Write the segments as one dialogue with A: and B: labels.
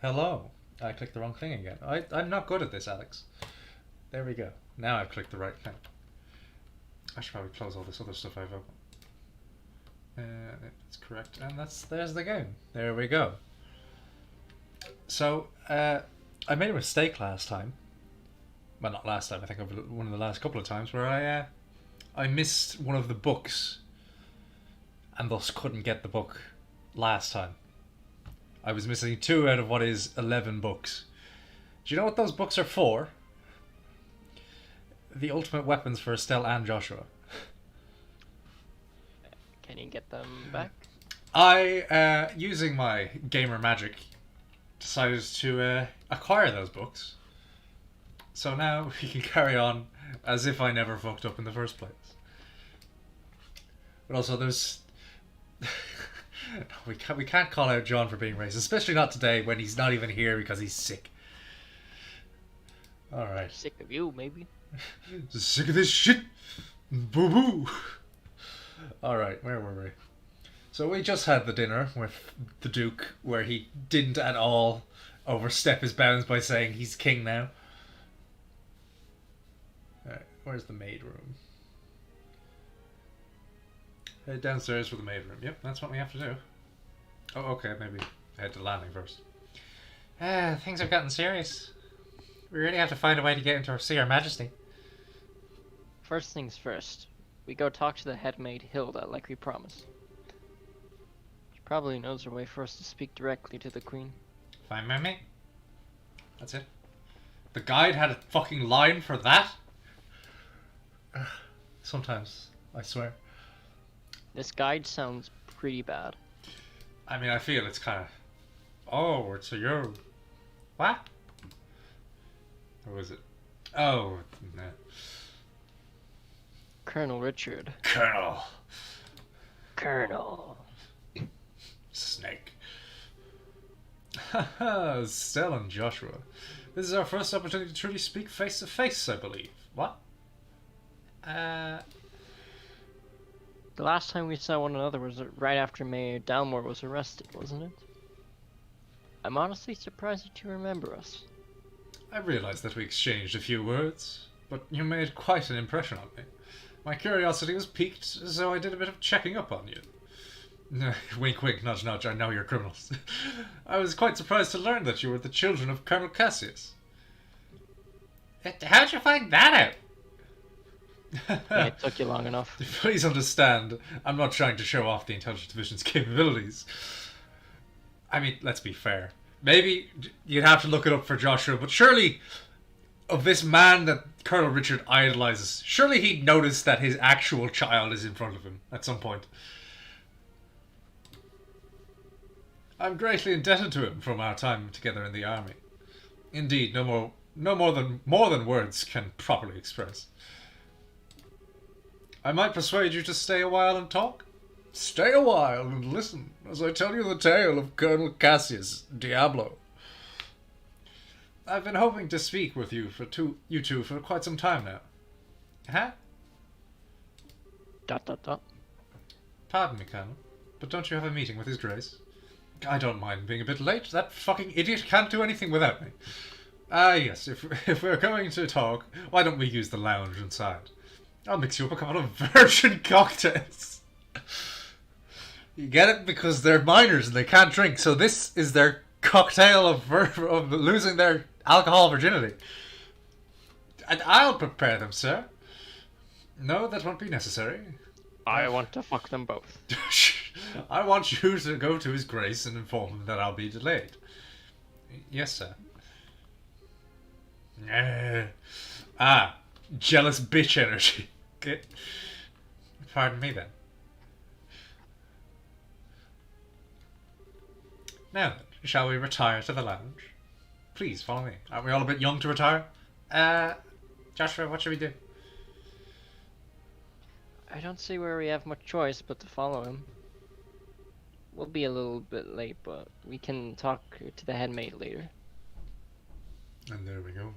A: Hello. I clicked the wrong thing again. I'm not good at this, Alex. There we go. Now I've clicked the right thing. I should probably close all this other stuff I've opened. That's correct. And there's the game. There we go. So, I made a mistake last time. Well, not last time. I think over one of the last couple of times where I missed one of the books and thus couldn't get the book last time. I was missing 2 out of what is 11 books. Do you know what those books are for? The ultimate weapons for Estelle and Joshua.
B: Can you get them back?
A: I, using my gamer magic, decided to acquire those books. So now we can carry on as if I never fucked up in the first place. But also there's... we can't call out John for being racist, especially not today when he's not even here because he's sick. Alright.
B: Sick of you, maybe.
A: Sick of this shit! Boo boo! Alright, where were we? So we just had the dinner with the Duke where he didn't at all overstep his bounds by saying he's king now. Alright, where's the maid room? Head downstairs for the maid room. Yep, that's what we have to do. Oh, okay, maybe head to the landing first. Things have gotten serious. We really have to find a way to get into see Her Majesty.
B: First things first. We go talk to the head maid Hilda like we promised. She probably knows her way for us to speak directly to the Queen.
A: Fine by me. That's it. The guide had a fucking line for that? Sometimes, I swear.
B: This guide sounds pretty bad.
A: I mean, I feel it's kind of... Oh, it's a you. What? Or was it? Oh, no.
B: Colonel Richard.
A: Colonel.
B: Colonel.
A: Snake. Haha, Stella and Joshua. This is our first opportunity to truly speak face to face, I believe. What?
B: The last time we saw one another was right after Mayor Dalmore was arrested, wasn't it? I'm honestly surprised that you remember us.
A: I realized that we exchanged a few words, but you made quite an impression on me. My curiosity was piqued, so I did a bit of checking up on you. Wink wink, nudge nudge, I know you're criminals. I was quite surprised to learn that you were the children of Colonel Cassius. How'd you find that out?
B: Yeah, it took you long enough.
A: Please understand, I'm not trying to show off the Intelligence Division's capabilities. I mean, let's be fair. Maybe you'd have to look it up for Joshua, but surely, of this man that Colonel Richard idolizes, surely he'd notice that his actual child is in front of him at some point. I'm greatly indebted to him from our time together in the army. Indeed, no more than words can properly express. I might persuade you to stay a while and talk. Stay a while and listen as I tell you the tale of Colonel Cassius Diablo. I've been hoping to speak with you two for quite some time now. Huh? ... Pardon me, Colonel, but don't you have a meeting with His Grace? I don't mind being a bit late. That fucking idiot can't do anything without me. Yes, if we're going to talk, why don't we use the lounge inside? I'll mix you up a couple of virgin cocktails. You get it? Because they're minors and they can't drink, so this is their cocktail of losing their alcohol virginity. And I'll prepare them, sir. No, that won't be necessary.
B: I want to fuck them both.
A: I want you to go to His Grace and inform him that I'll be delayed. Yes, sir. Jealous bitch energy. Okay. Pardon me then. Now then, shall we retire to the lounge? Please follow me. Aren't we all a bit young to retire? Joshua, what should we do?
B: I don't see where we have much choice but to follow him. We'll be a little bit late, but we can talk to the head maid later.
A: And there we go.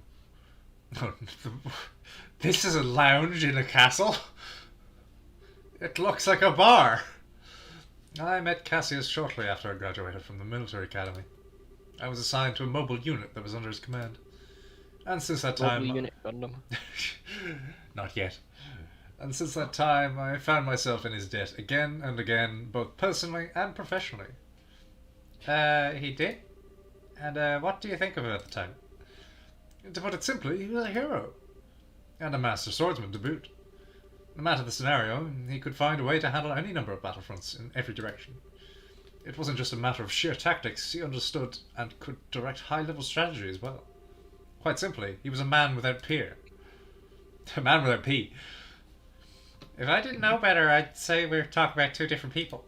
A: This is a lounge in a castle? It looks like a bar. I met Cassius shortly after I graduated from the military academy. I was assigned to a mobile unit that was under his command. And since that
B: Mobile
A: time...
B: unit Gundam.
A: Not yet. And since that time, I found myself in his debt again and again, both personally and professionally. He did? And what do you think of it at the time? To put it simply, he was a hero. And a master swordsman to boot. No matter the scenario, he could find a way to handle any number of battlefronts in every direction. It wasn't just a matter of sheer tactics, he understood and could direct high-level strategy as well. Quite simply, he was a man without peer. A man without P. If I didn't know better, I'd say we're talking about two different people.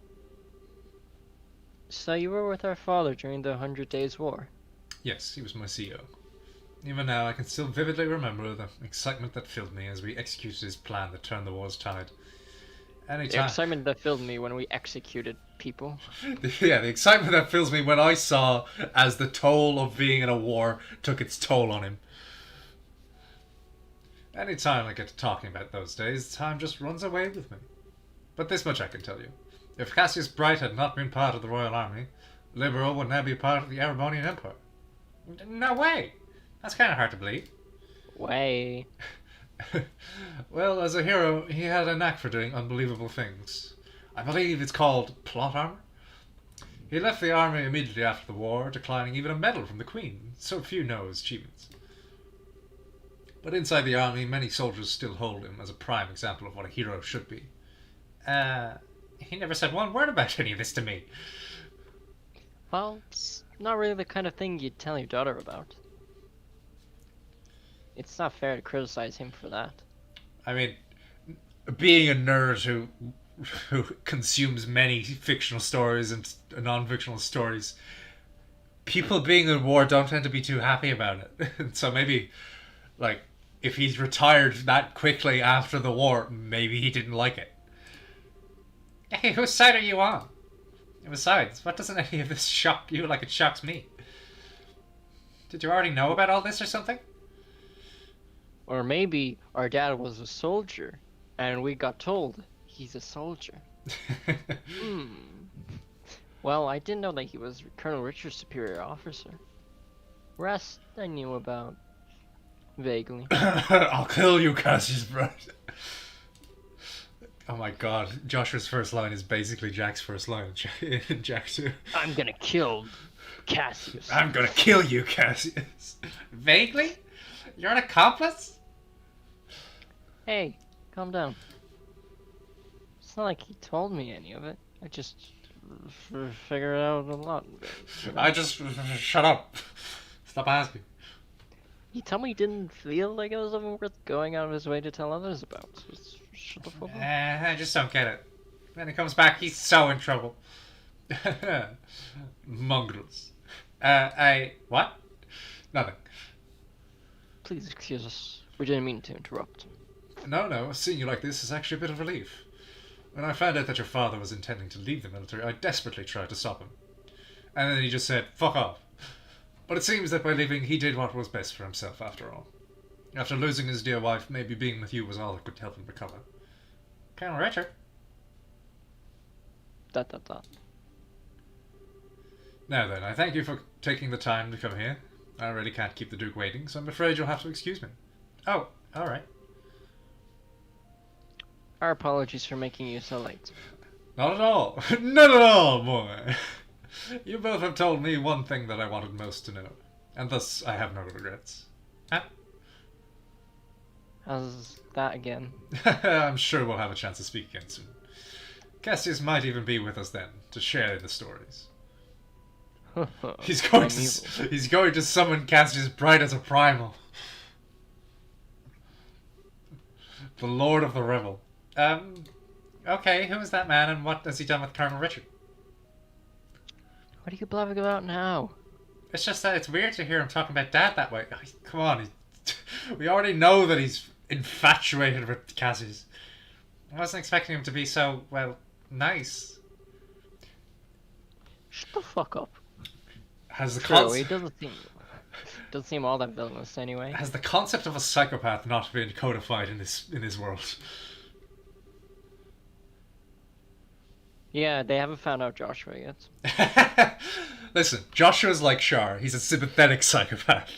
B: So you were with our father during the 100 Days War?
A: Yes, he was my CEO. Even now, I can still vividly remember the excitement that filled me as we executed his plan that turned the war's tide.
B: The excitement that filled me when we executed people.
A: Yeah, the excitement that fills me when I saw as the toll of being in a war took its toll on him. Anytime I get to talking about those days, time just runs away with me. But this much I can tell you. If Cassius Bright had not been part of the Royal Army, Liberal would now be part of the Erebonian Empire. No way! That's kind of hard to believe.
B: Way.
A: Well, as a hero, he had a knack for doing unbelievable things. I believe it's called plot armor. He left the army immediately after the war, declining even a medal from the Queen, so few know his achievements. But inside the army, many soldiers still hold him as a prime example of what a hero should be. He never said one word about any of this to me.
B: Well, it's not really the kind of thing you'd tell your daughter about. It's not fair to criticize him for that.
A: I mean, being a nerd who consumes many fictional stories and non-fictional stories, people being in war don't tend to be too happy about it. So maybe, like, if he's retired that quickly after the war, maybe he didn't like it. Hey, whose side are you on? And besides, what doesn't any of this shock you like it shocks me? Did you already know about all this or something?
B: Or maybe our dad was a soldier, and we got told he's a soldier. Well, I didn't know that he was Colonel Richard's superior officer. Rest I knew about. Vaguely.
A: I'll kill you, Cassius Bright. Oh my god, Joshua's first line is basically Jack's first line in Jack 2.
B: I'm gonna kill Cassius.
A: I'm gonna kill you, Cassius. Vaguely? You're an accomplice?
B: Hey, calm down. It's not like he told me any of it. I just figured out a lot.
A: I just... Shut up. Stop asking.
B: He told me he didn't feel like it was something worth going out of his way to tell others about. So shut the fuck up.
A: I just don't get it. When he comes back, he's so in trouble. Mongrels. What? Nothing.
B: Please excuse us. We didn't mean to interrupt.
A: No, seeing you like this is actually a bit of relief. When I found out that your father was intending to leave the military, I desperately tried to stop him. And then he just said, fuck off. But it seems that by leaving, he did what was best for himself, after all. After losing his dear wife, maybe being with you was all that could help him recover. Colonel Richard. ... Now then, I thank you for taking the time to come here. I really can't keep the Duke waiting, so I'm afraid you'll have to excuse me. Oh, alright.
B: Our apologies for making you so late.
A: Not at all. Not at all, boy. You both have told me one thing that I wanted most to know, and thus I have no regrets. Huh?
B: How's that again?
A: I'm sure we'll have a chance to speak again soon. Cassius might even be with us then, to share the stories. He's going to summon Cassius Bright as a primal. The Lord of the Revel. Okay, who is that man and what has he done with Colonel Richard?
B: What are you blabbing about now?
A: It's just that it's weird to hear him talking about Dad that way. Come on, we already know that he's infatuated with Cassius. I wasn't expecting him to be so, well, nice.
B: Shut the fuck up.
A: Has the
B: he doesn't seem all that villainous anyway.
A: Has the concept of a psychopath not been codified in this world?
B: Yeah, they haven't found out Joshua yet.
A: Listen, Joshua's like Shar. He's a sympathetic psychopath.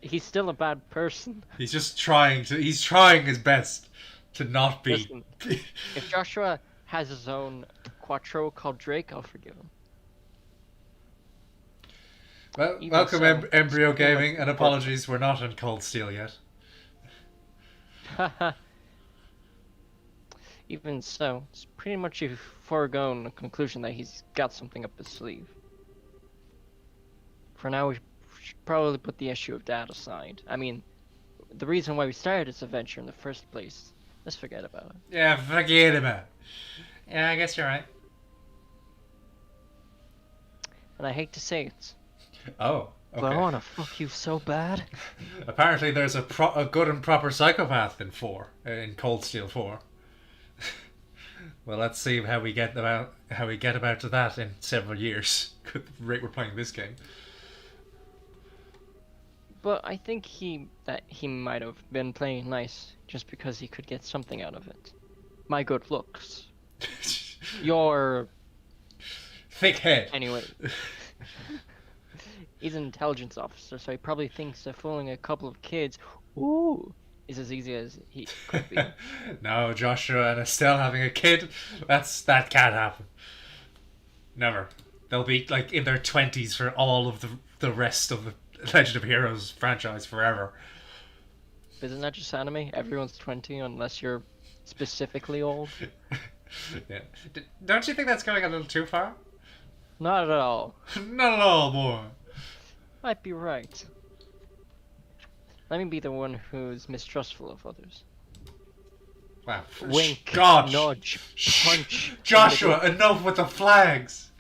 B: He's still a bad person.
A: He's just trying his best to not be.
B: Listen, if Joshua has his own Quattro called Drake, I'll forgive him.
A: Well,
B: Even
A: welcome
B: so,
A: Embryo
B: it's pretty much
A: Gaming, and apologies, we're not in Cold Steel yet.
B: Even so, it's pretty much a foregone conclusion that he's got something up his sleeve. For now, we should probably put the issue of Dad aside. I mean, the reason why we started this adventure in the first place. Let's forget about it.
A: Yeah, forget about it. Yeah, I guess you're right.
B: And I hate to say it,
A: Oh, okay.
B: but I want to fuck you so bad.
A: Apparently there's a good and proper psychopath in Cold Steel 4. Well, let's see how we get about to that in several years. At the rate we're playing this game.
B: But I think he might have been playing nice just because he could get something out of it. My good looks. Your
A: thick head.
B: Anyway. He's an intelligence officer, so he probably thinks that fooling a couple of kids, is as easy as he could be.
A: No, Joshua and Estelle having a kid, that can't happen. Never. They'll be like in their 20s for all of the rest of the Legend of Heroes franchise forever.
B: Isn't that just anime? Everyone's 20 unless you're specifically old.
A: Yeah. Don't you think that's going a little too far?
B: Not at all.
A: Not at all, boy.
B: Might be right. Let me be the one who's mistrustful of others.
A: Wow.
B: Wink,
A: God.
B: nudge, punch.
A: Joshua, enough with the flags.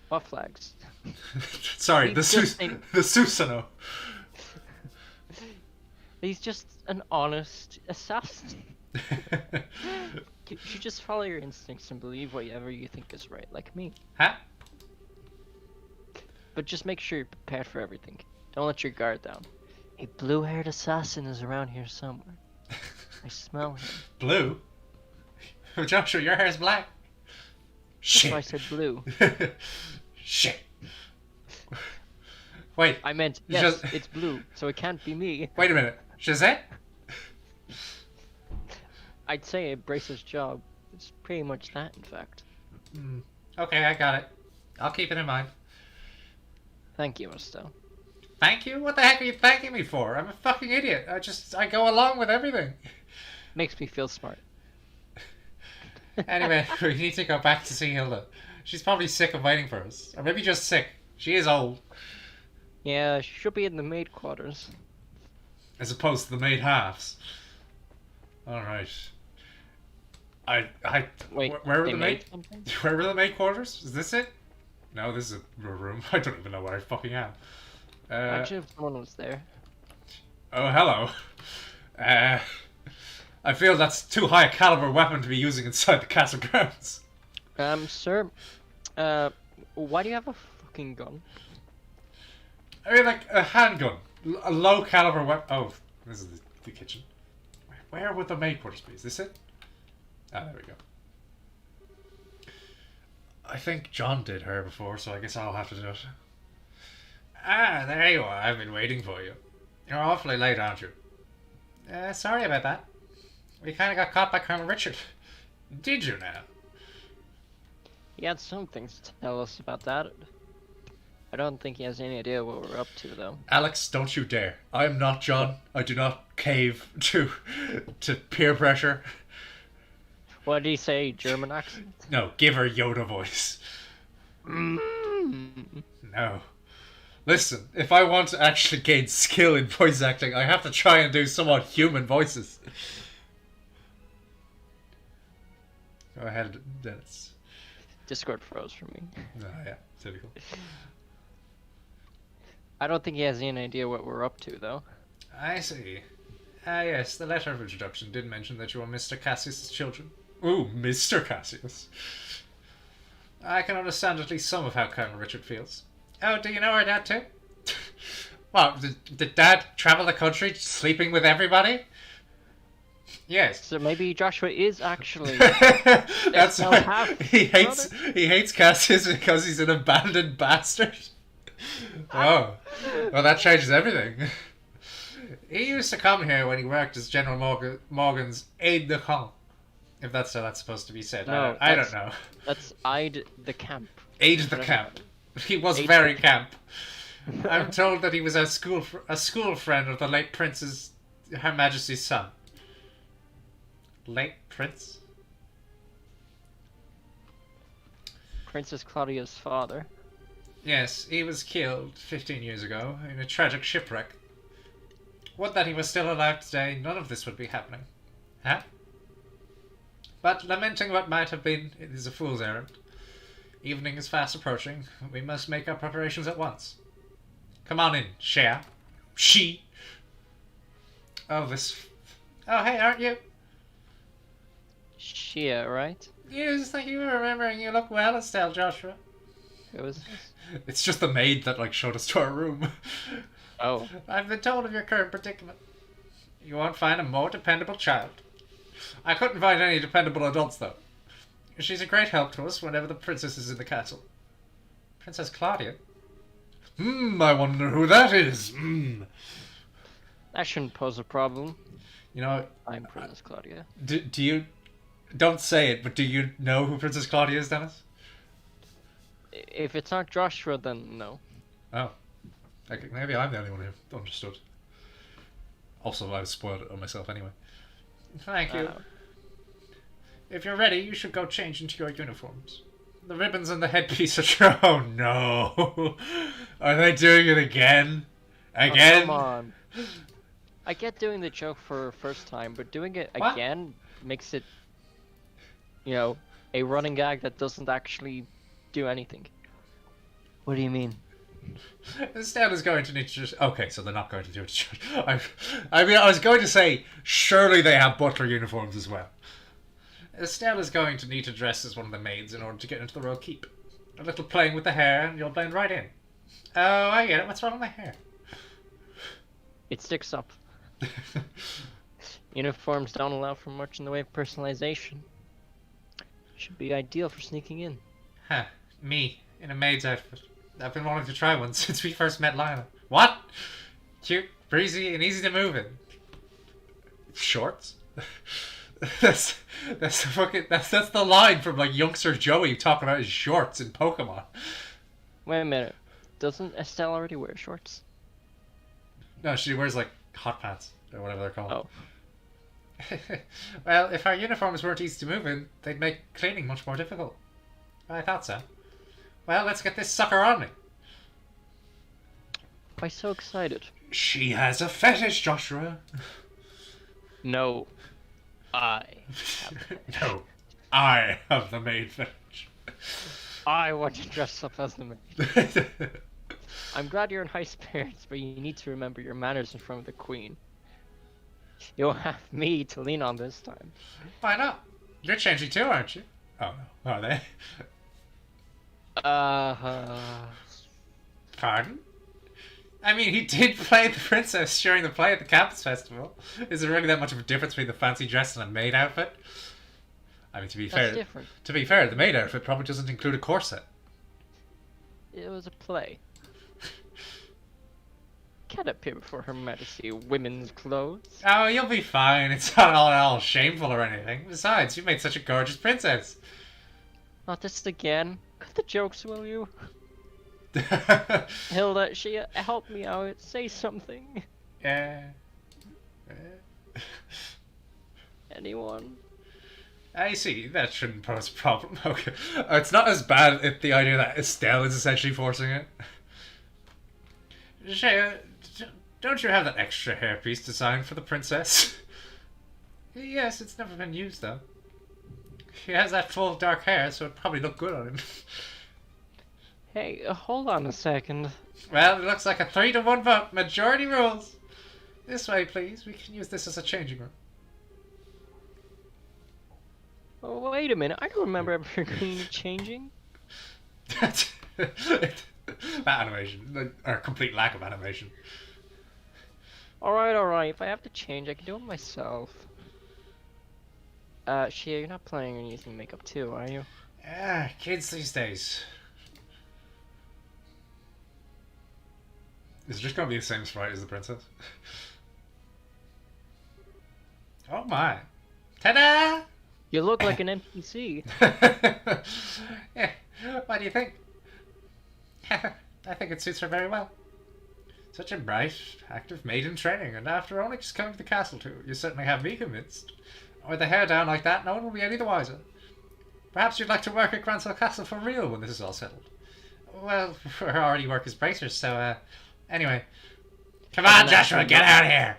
B: What flags?
A: Sorry, the Susanoo.
B: He's just an honest assassin. You should just follow your instincts and believe whatever you think is right, like me.
A: Huh?
B: But just make sure you're prepared for everything. Don't let your guard down. A blue-haired assassin is around here somewhere. I smell him.
A: Blue? Joshua, your hair's black. Shit.
B: That's why I said blue.
A: Shit. Wait.
B: I meant, yes, it's blue, so it can't be me.
A: Wait a minute. Shazette?
B: I'd say a bracer's job is pretty much that, in fact.
A: Okay, I got it. I'll keep it in mind.
B: Thank you, Estelle.
A: Thank you? What the heck are you thanking me for? I'm a fucking idiot. I go along with everything.
B: Makes me feel smart.
A: Anyway, we need to go back to see Hilda. She's probably sick of waiting for us. Or maybe just sick. She is old.
B: Yeah, she should be in the maid quarters.
A: As opposed to the maid halves. Alright.
B: Wait,
A: where were
B: they
A: the
B: made
A: maid?
B: something?
A: Where were the maid quarters? Is this it? No, this is a room. I don't even know where I fucking am.
B: Imagine if someone was there.
A: Oh, hello. I feel that's too high a caliber weapon to be using inside the castle grounds.
B: Sir, why do you have a fucking gun?
A: I mean, like a handgun, a low caliber weapon. Oh, this is the kitchen. Where would the maid quarters be? Is this it? Ah, there we go. I think John did her before, so I guess I'll have to do it. Ah, there you are. I've been waiting for you. You're awfully late, aren't you? Sorry about that. We kind of got caught by Colonel Richard. Did you now?
B: He had some things to tell us about that. I don't think he has any idea what we're up to, though.
A: Alex, don't you dare. I am not John. I do not cave to peer pressure.
B: What did he say? German accent?
A: No, give her Yoda voice. No. Listen, if I want to actually gain skill in voice acting, I have to try and do somewhat human voices. Go ahead, Dennis.
B: Discord froze for me.
A: Oh, yeah, typical.
B: I don't think he has any idea what we're up to, though.
A: I see. Ah, yes, the letter of introduction did mention that you are Mr. Cassius's children. Ooh, Mr. Cassius. I can understand at least some of how Colonel Richard feels. Oh, do you know our dad too? What, did Dad travel the country sleeping with everybody? Yes.
B: So maybe Joshua is actually
A: That's
B: no
A: why
B: half
A: he hates Cassius because he's an abandoned bastard. Oh, well, that changes everything. He used to come here when he worked as General Morgan's aide-de-camp. If that's how that's supposed to be said.
B: No,
A: I don't know.
B: That's Ide the camp.
A: Aide-de-camp. He was
B: Aide
A: very
B: de
A: camp. I'm told that he was a school friend of the late Prince's Her Majesty's son. Late Prince?
B: Princess Claudia's father.
A: Yes, he was killed 15 years ago in a tragic shipwreck. Would that he was still alive today, none of this would be happening. Huh? But lamenting what might have been, it is a fool's errand. Evening is fast approaching. We must make our preparations at once. Come on in, Cher. She. Oh, this... Oh, hey, aren't you?
B: Shia, right?
A: Yes, thank you for remembering. You look well, Estelle, Joshua.
B: Who was this?
A: It's just the maid that, showed us to our room.
B: Oh.
A: I've been told of your current predicament. You won't find a more dependable child. I couldn't find any dependable adults, though. She's a great help to us whenever the princess is in the castle. Princess Claudia? I wonder who that is.
B: That shouldn't pose a problem.
A: You know...
B: I'm Princess Claudia.
A: Do you... Don't say it, but do you know who Princess Claudia is, Dennis?
B: If it's not Joshua, then no.
A: Oh. Okay, maybe I'm the only one who understood. Also, I was spoiled on myself anyway. Thank you. If you're ready, you should go change into your uniforms. The ribbons and the headpiece are true. Oh no! Are they doing it again? Again?
B: Oh, come on. I get doing the joke for first time, but doing it
A: What?
B: again makes it, a running gag that doesn't actually do anything. What do you mean?
A: Estelle is going to need to just... Okay, so they're not going to do it. I was going to say, surely they have butler uniforms as well. Estelle is going to need to dress as one of the maids in order to get into the royal keep. A little playing with the hair, and you'll blend right in. Oh, I get it. What's wrong with my hair?
B: It sticks up. Uniforms don't allow for much in the way of personalization. Should be ideal for sneaking in.
A: Huh. Me, in a maid's outfit. I've been wanting to try one since we first met Lila. What? Cute, breezy, and easy to move in. Shorts? That's the line from youngster Joey talking about his shorts in Pokemon.
B: Wait a minute. Doesn't Estelle already wear shorts?
A: No, she wears hot pants or whatever they're called.
B: Oh.
A: Well, if our uniforms weren't easy to move in, they'd make cleaning much more difficult. I thought so. Well, let's get this sucker on me.
B: Why so excited?
A: She has a fetish, Joshua.
B: No. I
A: No, I have the maid fetish.
B: I want to dress up as the maid. I'm glad you're in high spirits, but you need to remember your manners in front of the queen. You'll have me to lean on this time.
A: Why not? You're changing too, aren't you? Oh no, are they? Pardon? I mean, he did play the princess during the play at the campus festival. Is there really that much of a difference between the fancy dress and a maid outfit? I mean, to be fair,
B: different.
A: To be fair, the maid outfit probably doesn't include a corset.
B: It was a play. Can't appear before Her Majesty women's clothes.
A: Oh, you'll be fine. It's not all shameful or anything. Besides, you made such a gorgeous princess.
B: Not this again. Cut the jokes, will you? Hilda, she help me out. Say something. Anyone?
A: I see. That shouldn't pose a problem. Okay. It's not as bad if the idea that Estelle is essentially forcing it. Shea, don't you have that extra hairpiece designed for the princess? Yes, it's never been used, though. He has that full dark hair, so it'd probably look good on him.
B: Hey, hold on a second.
A: Well, it looks like a 3-to-1 vote. Majority rules. This way, please. We can use this as a changing room.
B: Oh, wait a minute. I don't remember ever agreeing to changing.
A: That animation. Or complete lack of animation.
B: Alright. If I have to change, I can do it myself. Shia, you're not planning on using makeup too, are you?
A: Ah, kids these days. Is it just gonna be the same sprite as the princess? Oh my. Ta-da!
B: You look like an NPC.
A: Yeah, what do you think? I think it suits her very well. Such a bright, active maid in training, and after only just coming to the castle too, you certainly have me convinced. With the hair down like that, no one will be any the wiser. Perhaps you'd like to work at Gransell Castle for real when this is all settled. Well, we already work as bracers, so, anyway. Come on, Joshua, get out of here!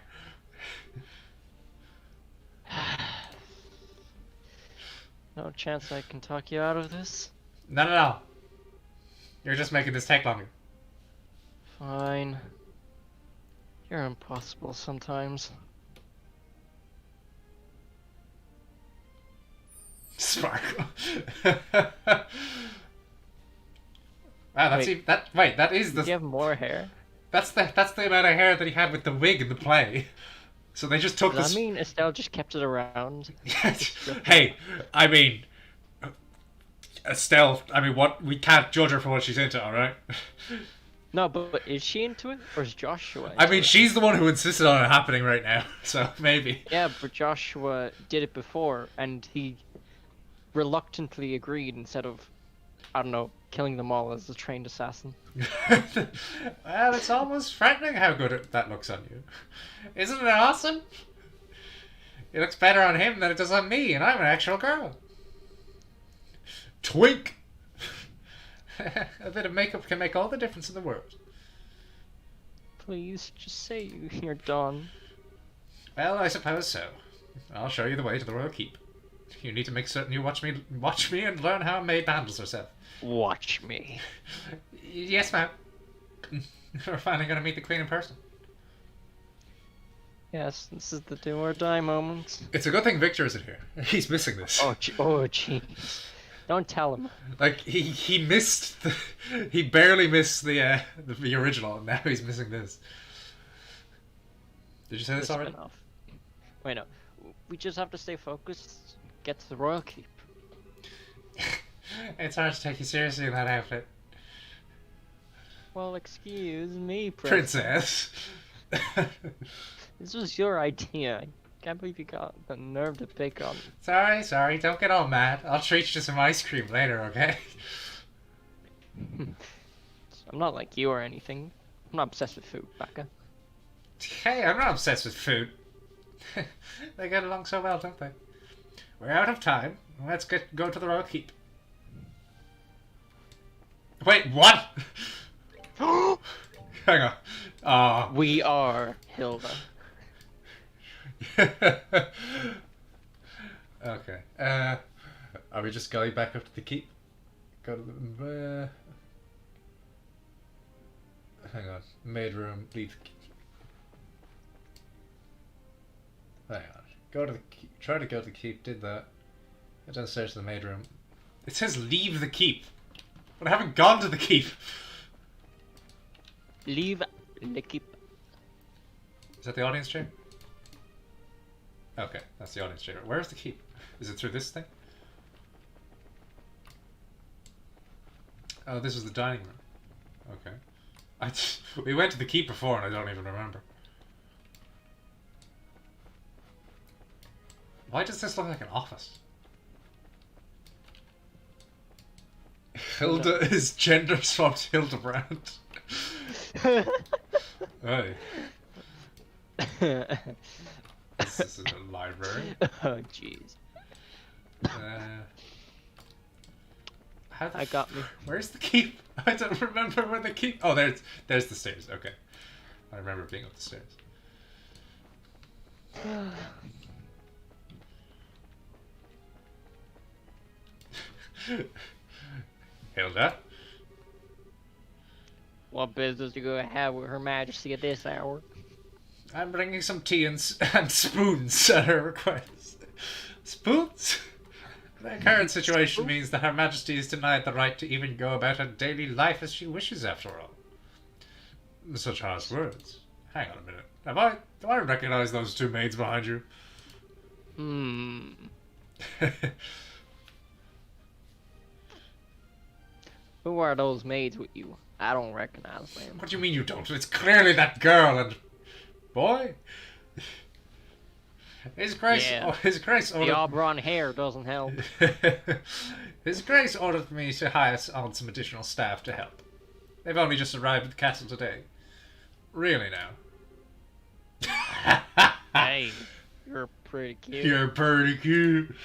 B: No chance I can talk you out of this?
A: No. You're just making this take longer.
B: Fine. You're impossible sometimes.
A: Sparkle. Wow, that's that is the.
B: Do you have more hair?
A: That's the amount of hair that he had with the wig in the play. So they just took
B: Does
A: this.
B: that mean Estelle just kept it around?
A: Hey, I mean, Estelle. I mean, what we can't judge her for what she's into, all right?
B: No, but is she into it, or is Joshua?
A: I mean, she's the one who insisted on it happening right now, so maybe.
B: Yeah, but Joshua did it before, and he reluctantly agreed instead of, I don't know, killing them all as a trained assassin.
A: Well, it's almost frightening how good that looks on you. Isn't it awesome? It looks better on him than it does on me, and I'm an actual girl. Twink! A bit of makeup can make all the difference in the world.
B: Please, just say you're done.
A: Well, I suppose so. I'll show you the way to the royal keep. You need to make certain you watch me and learn how a maid handles herself.
B: Watch me.
A: Yes, ma'am. We're finally going to meet the queen in person.
B: Yes, this is the do or die moment.
A: It's a good thing Victor isn't here. He's missing this.
B: Oh, jeez. Don't tell him.
A: Like he missed he barely missed the original, and now he's missing this. Did you say this already?
B: Enough. Wait, no. We just have to stay focused. Get to the royal keep.
A: It's hard to take you seriously in that outfit.
B: Well, excuse me,
A: Princess.
B: This was your idea. I can't believe you got the nerve to pick on me.
A: Sorry, don't get all mad. I'll treat you to some ice cream later, okay?
B: I'm not like you or anything. I'm not obsessed with food, Becca.
A: Hey, I'm not obsessed with food. They get along so well, don't they? We're out of time. Let's go to the royal keep. Wait, what? Hang on.
B: We are Hilda.
A: Okay. Are we just going back up to the keep? Go to the... hang on. Maid room. Leave the keep. Hang on. Go to the keep. Try to go to the keep. Did that. Go downstairs to the maid room. It says leave the keep. But I haven't gone to the keep.
B: Leave the keep.
A: Is that the audience chair? Okay, that's the audience chair. Where's the keep? Is it through this thing? Oh, this is the dining room. Okay. We went to the keep before and I don't even remember. Why does this look like an office? Hilda is gender swapped Hildebrand. Hey. This is a library.
B: Oh, jeez. I got me.
A: Where's the keep? I don't remember where the keep. Oh, there's the stairs. Okay, I remember being up the stairs. Hilda.
B: What business do you have with Her Majesty at this hour?
A: I'm bringing some tea and spoons at her request. Spoons? The current situation means that Her Majesty is denied the right to even go about her daily life as she wishes, after all. Such harsh words. Hang on a minute. Do I recognize those two maids behind you?
B: Who are those maids with you? I don't recognize them.
A: What do you mean you don't? It's clearly that girl and boy. His Grace,
B: Yeah.
A: His Grace
B: The
A: ordered.
B: auburn hair doesn't help.
A: His Grace ordered me to hire on some additional staff to help. They've only just arrived at the castle today. Really now.
B: Hey, you're pretty cute.
A: You're pretty cute.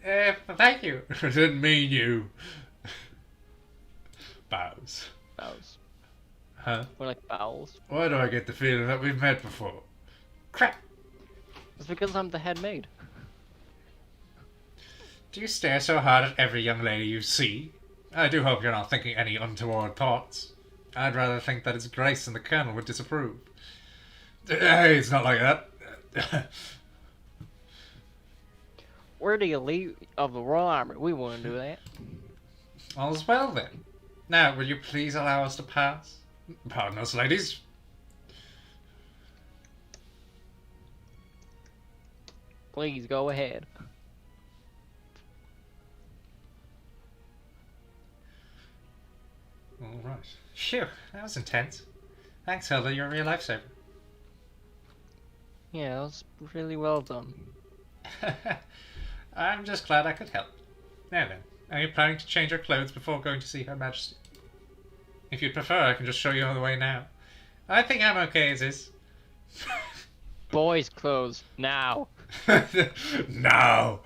A: Thank you. I didn't mean you. Bows.
B: Bows.
A: Huh?
B: More like bowels.
A: Why do I get the feeling that we've met before? Crap.
B: It's because I'm the head maid.
A: Do you stare so hard at every young lady you see? I do hope you're not thinking any untoward thoughts. I'd rather think that it's Grace and the Colonel would disapprove. Hey, it's not like that.
B: We're the elite of the Royal Army. We wouldn't do that.
A: All's well then. Now, will you please allow us to pass? Pardon us, ladies.
B: Please go ahead.
A: All right. Phew, that was intense. Thanks, Hilda. You're a real lifesaver.
B: Yeah, that was really well done.
A: I'm just glad I could help. Now then, are you planning to change your clothes before going to see Her Majesty? If you'd prefer, I can just show you on the way now. I think I'm okay as is.
B: Boys' clothes, now.
A: No!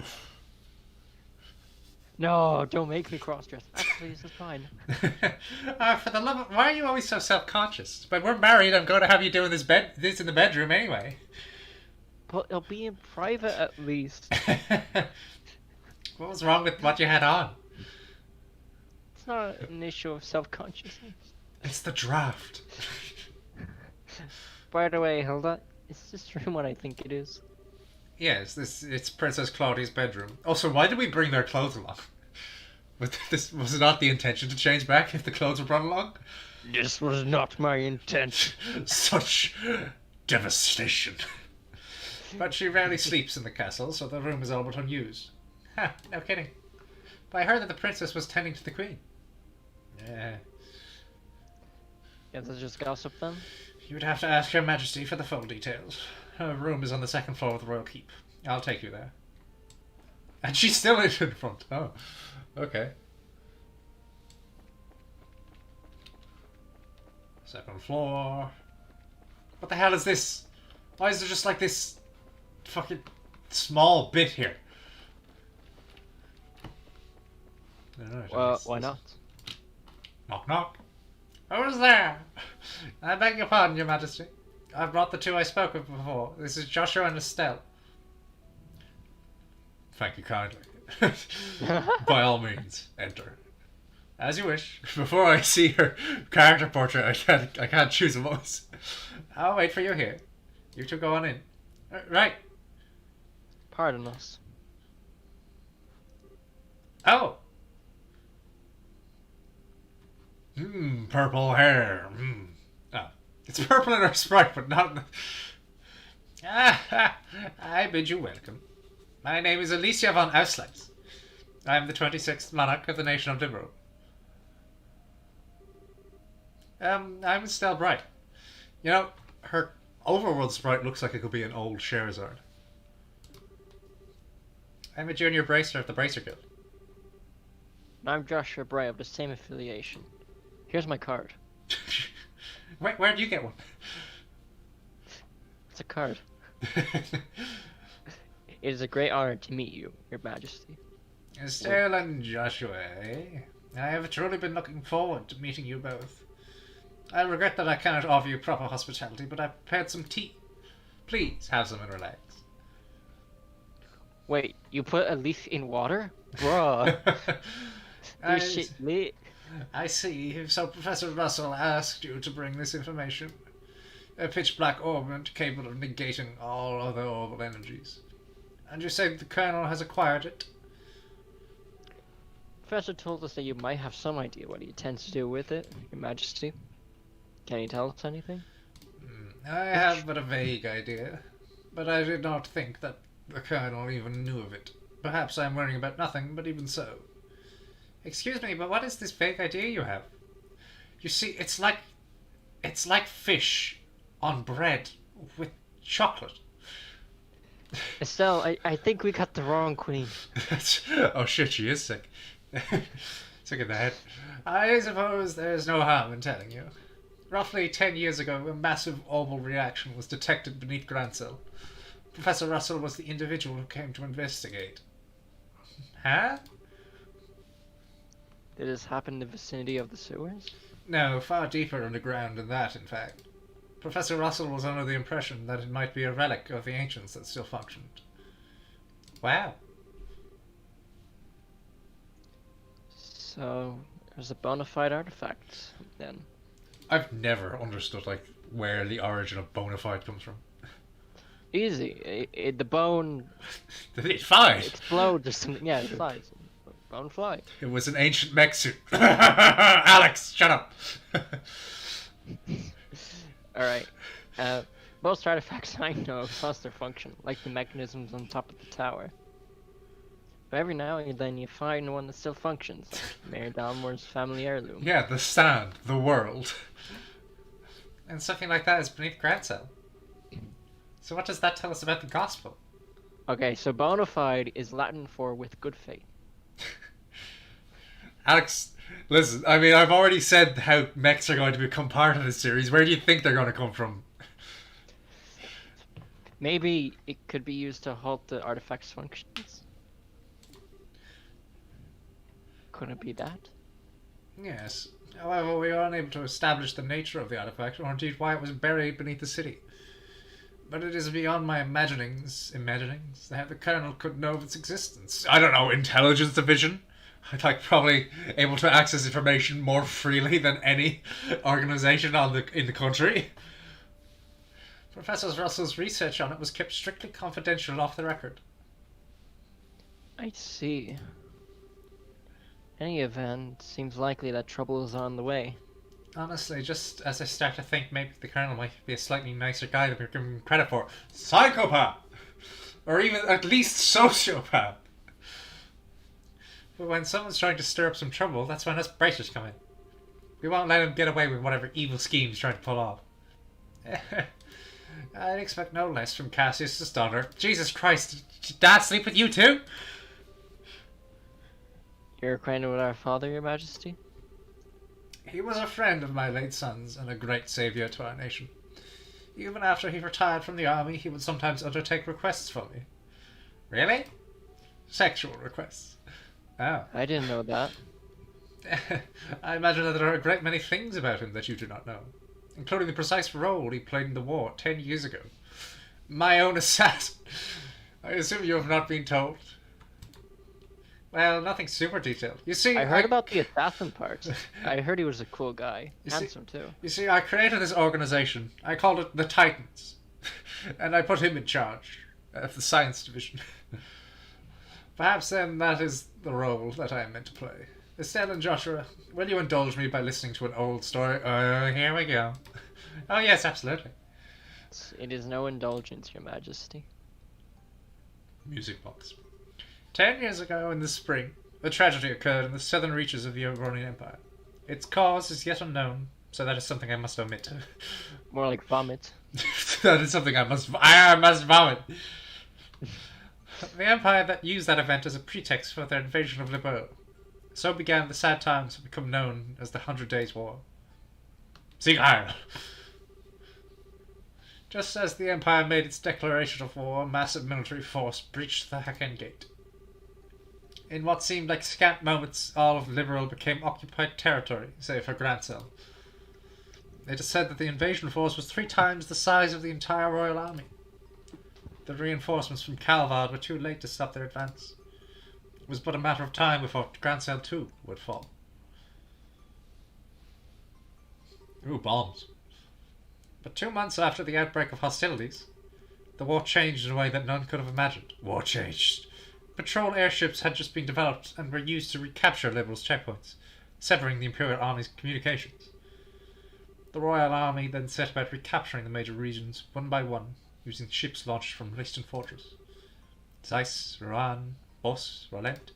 B: No, don't make me cross-dress. Actually, this is fine.
A: For the love of... Why are you always so self-conscious? But we're married, I'm going to have you doing this in the bedroom anyway.
B: But it'll be in private at least.
A: What was wrong with what you had on?
B: It's not an issue of self-consciousness.
A: It's the draft.
B: By the way, Hilda, is this room what I think it is?
A: Yes, it's Princess Claudia's bedroom. Also, why did we bring their clothes along? Was it not the intention to change back if the clothes were brought along?
B: This was not my intent.
A: Such devastation. But she rarely sleeps in the castle, so the room is all but unused. Ha, no kidding. But I heard that the princess was tending to the queen. Yeah.
B: Yeah, that's just gossip then?
A: You'd have to ask Her Majesty for the full details. Her room is on the second floor of the royal keep. I'll take you there. And she's still in front. Oh, okay. Second floor. What the hell is this? Why is there just like this fucking small bit here? Alright,
B: Well, why not?
A: Knock knock. Who's there? I beg your pardon, Your Majesty. I've brought the two I spoke of before. This is Joshua and Estelle. Thank you kindly. By all means, enter. As you wish. Before I see her character portrait, I can't choose a voice. I'll wait for you here. You two go on in. Right.
B: Pardon us.
A: Oh. Purple hair. Oh, it's purple in her sprite, but not in the... I bid you welcome. My name is Alicia von Ausleitz. I am the 26th monarch of the nation of Dimro. I'm Estelle Bright. You know, her overworld sprite looks like it could be an old Sherazard. I'm a junior bracer of the Bracer Guild.
B: And I'm Joshua Bray of the same affiliation. Here's my card.
A: Wait, where'd you get one?
B: It's a card. It is a great honor to meet you, Your Majesty.
A: Estelle and Joshua, eh? I have truly been looking forward to meeting you both. I regret that I cannot offer you proper hospitality, but I've prepared some tea. Please, have some and relax.
B: Wait, you put a leaf in water? Bruh. This shit lit.
A: I see. So Professor Russell asked you to bring this information. A pitch-black orbment capable of negating all other orbital energies. And you say the Colonel has acquired it?
B: Professor told us that you might have some idea what he intends to do with it, Your Majesty. Can you tell us anything?
A: I have but a vague idea, but I did not think that the Colonel even knew of it. Perhaps I am worrying about nothing, but even so. Excuse me, but what is this vague idea you have? You see, it's like fish on bread with chocolate.
B: Estelle, I think we got the wrong queen.
A: Oh shit, she is sick. Sick in the head. I suppose there's no harm in telling you. Roughly 10 years ago, a massive oval reaction was detected beneath Grancel. Professor Russell was the individual who came to investigate. Huh?
B: Did this happen in the vicinity of the sewers?
A: No, far deeper underground than that, in fact. Professor Russell was under the impression that it might be a relic of the ancients that still functioned. Wow.
B: So, there's a bona fide artifact, then.
A: I've never understood, where the origin of bona fide comes from.
B: Easy. The bone
A: It flies!
B: explodes or something. Yeah, it flies. Bone fly.
A: It was an ancient mech suit. Alex, shut up!
B: Alright. Most artifacts I know have lost their function, like the mechanisms on top of the tower. But every now and then you find one that still functions, like Mayor Dalmore's family heirloom.
A: Yeah, the stand, the world. And something like that is beneath Grancel. So what does that tell us about the gospel?
B: Okay, so bona fide is Latin for with good faith.
A: Alex, listen, I mean, I've already said how mechs are going to become part of this series. Where do you think they're going to come from?
B: Maybe it could be used to halt the artifact's functions. Could it be that?
A: Yes. However, we are unable to establish the nature of the artifact, or indeed why it was buried beneath the city. But it is beyond my imaginings that the Colonel could know of its existence. I don't know, intelligence division? I'd probably able to access information more freely than any organization in the country. Professor Russell's research on it was kept strictly confidential off the record.
B: I see. In any event, seems likely that trouble is on the way.
A: Honestly, just as I start to think maybe the Colonel might be a slightly nicer guy than we're giving him credit for. Psychopath! Or even at least sociopath. But when someone's trying to stir up some trouble, that's when us bracers come in. We won't let him get away with whatever evil scheme he's trying to pull off. I'd expect no less from Cassius' daughter. Jesus Christ, did Dad sleep with you too?
B: You're acquainted with our father, Your Majesty?
A: He was a friend of my late son's and a great saviour to our nation. Even after he retired from the army, he would sometimes undertake requests for me. Really? Sexual requests. Oh.
B: I didn't know that.
A: I imagine that there are a great many things about him that you do not know, including the precise role he played in the war 10 years ago. My own assassin. I assume you have not been told. Well, nothing super detailed. You see,
B: I heard about the assassin part. I heard he was a cool guy. Handsome, too.
A: You see, I created this organization. I called it the Titans. And I put him in charge of the science division. Perhaps then that is the role that I am meant to play. Estelle and Joshua, will you indulge me by listening to an old story? Here we go. Oh yes, absolutely.
B: It is no indulgence, Your Majesty.
A: Music box. 10 years ago in the spring, a tragedy occurred in the southern reaches of the Euronian Empire. Its cause is yet unknown, so that is something I must omit.
B: More like vomit.
A: That is something I must vomit. The Empire that used that event as a pretext for their invasion of Liberia. So began the sad times that become known as the 100 Days' War. Sieg Heil! Just as the Empire made its declaration of war, a massive military force breached the Haken Gate. In what seemed like scant moments, all of Liberal became occupied territory, save for Grancel. It is said that the invasion force was 3 times the size of the entire Royal Army. The reinforcements from Calvard were too late to stop their advance. It was but a matter of time before Grancel too would fall. Ooh, bombs. But 2 months after the outbreak of hostilities, the war changed in a way that none could have imagined. War changed. Patrol airships had just been developed and were used to recapture Liberals' checkpoints, severing the Imperial Army's communications. The Royal Army then set about recapturing the major regions one by one, using ships launched from Leiston Fortress. Zeiss, Rouen, us, relent.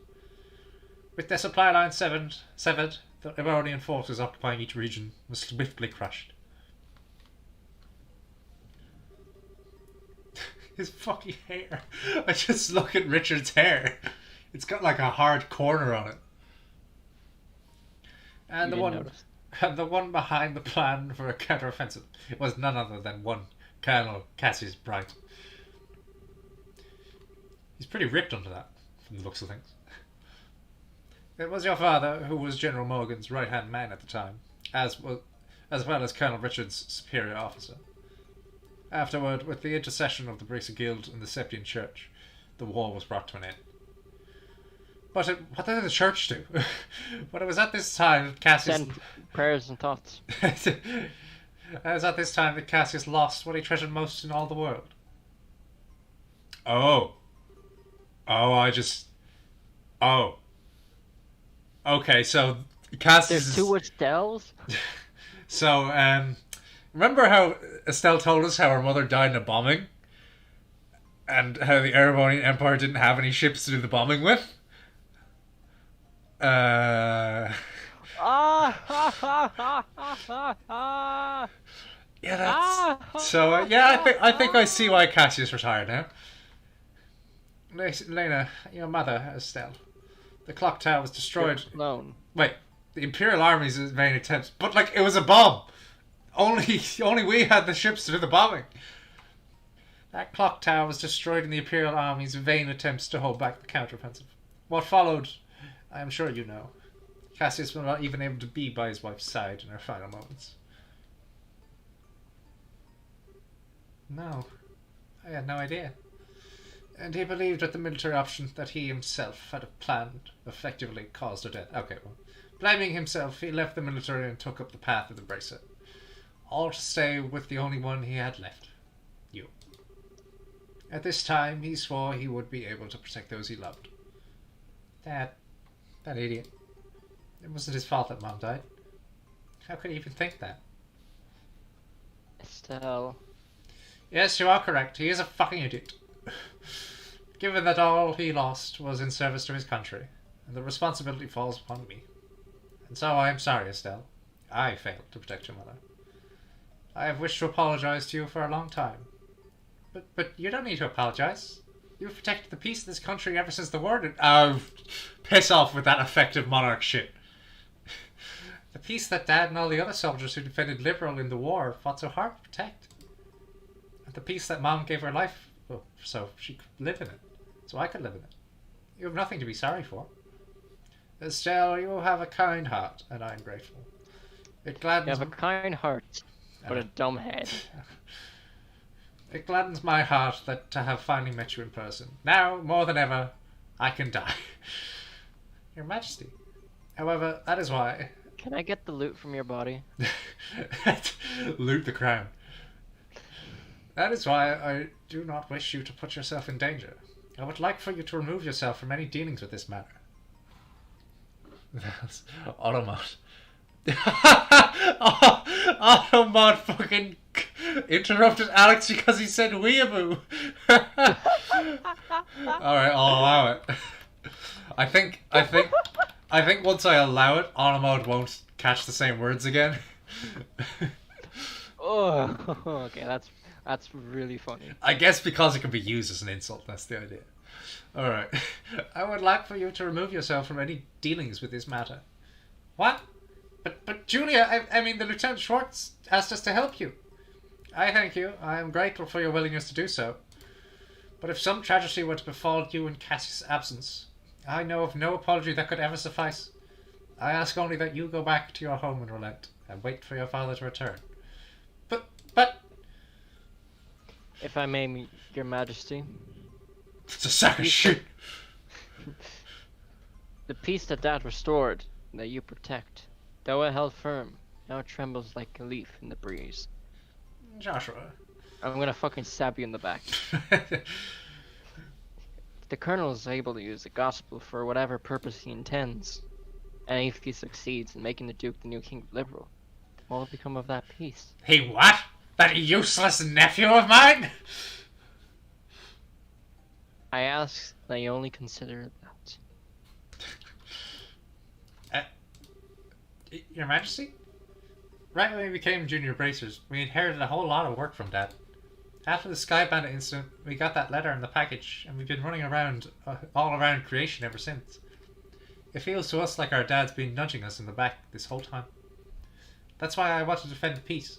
A: With their supply line severed, the Eberonian forces occupying each region was swiftly crushed. His fucking hair. I just look at Richard's hair. It's got like a hard corner on it. And the one behind the plan for a counteroffensive was none other than one Colonel Cassius Bright. He's pretty ripped under that, from the looks of things. It was your father who was General Morgan's right-hand man at the time, as well as Colonel Richard's superior officer. Afterward, with the intercession of the Brisa Guild and the Septian Church, the war was brought to an end. But what did the church do? When it was at this time that Cassius...
B: Send prayers and thoughts.
A: It was at this time that Cassius lost what he treasured most in all the world. Oh, okay, so Cassius...
B: There's too much dells?
A: So, remember how Estelle told us how her mother died in a bombing? And how the Erebonian Empire didn't have any ships to do the bombing with? Yeah, that's... So, yeah, I think I see why Cassius retired now. Lena, your mother, Estelle. The clock tower was destroyed.
B: Alone.
A: Wait, the Imperial Army's vain attempts, but like it was a bomb. Only we had the ships to do the bombing. That clock tower was destroyed in the Imperial Army's vain attempts to hold back the counteroffensive. What followed, I am sure you know. Cassius was not even able to be by his wife's side in her final moments. No, I had no idea. And he believed that the military option that he himself had planned effectively caused her death. Okay, well, blaming himself, he left the military and took up the path of the Bracer. All to stay with the only one he had left. You. At this time, he swore he would be able to protect those he loved. That idiot. It wasn't his fault that Mom died. How could he even think that?
B: Estelle.
A: Yes, you are correct. He is a fucking idiot. Given that all he lost was in service to his country, and the responsibility falls upon me. And so I am sorry, Estelle. I failed to protect your mother. I have wished to apologize to you for a long time. But you don't need to apologize. You've protected the peace of this country ever since the war did... Oh, piss off with that effective monarch shit. The peace that Dad and all the other soldiers who defended Liberal in the war fought so hard to protect. And the peace that Mom gave her life so she could live in it. So I could live in it. You have nothing to be sorry for. Estelle, you have a kind heart, and I am grateful. It gladdens...
B: You have a kind heart, but a dumb head.
A: It gladdens my heart that to have finally met you in person. Now, more than ever, I can die. Your Majesty. However, that is why...
B: Can I get the loot from your body?
A: Loot the crown. That is why I do not wish you to put yourself in danger. I would like for you to remove yourself from any dealings with this matter. That's Automod. Automod fucking interrupted Alex because he said weeaboo. Alright, I'll allow it. I think once I allow it, Automod won't catch the same words again.
B: Oh, okay, that's really funny.
A: I guess because it can be used as an insult, that's the idea. Alright. I would like for you to remove yourself from any dealings with this matter. What? But Julia, I mean, the Lieutenant Schwartz asked us to help you. I thank you. I am grateful for your willingness to do so. But if some tragedy were to befall you in Cassius' absence, I know of no apology that could ever suffice. I ask only that you go back to your home and relent, and wait for your father to return. But...
B: If I may, Your Majesty.
A: It's a sack of shit!
B: The peace that Dad restored, that you protect, though it held firm, now it trembles like a leaf in the breeze.
A: Joshua.
B: I'm gonna fucking stab you in the back. The Colonel is able to use the gospel for whatever purpose he intends, and if he succeeds in making the Duke the new King of Liberal, what will become of that peace?
A: He what? That useless nephew of mine?
B: I ask that you only consider that.
A: Your Majesty? Right when we became junior bracers, we inherited a whole lot of work from Dad. After the Sky Bandit incident, we got that letter in the package, and we've been running around, all around creation ever since. It feels to us like our dad's been nudging us in the back this whole time. That's why I want to defend the peace,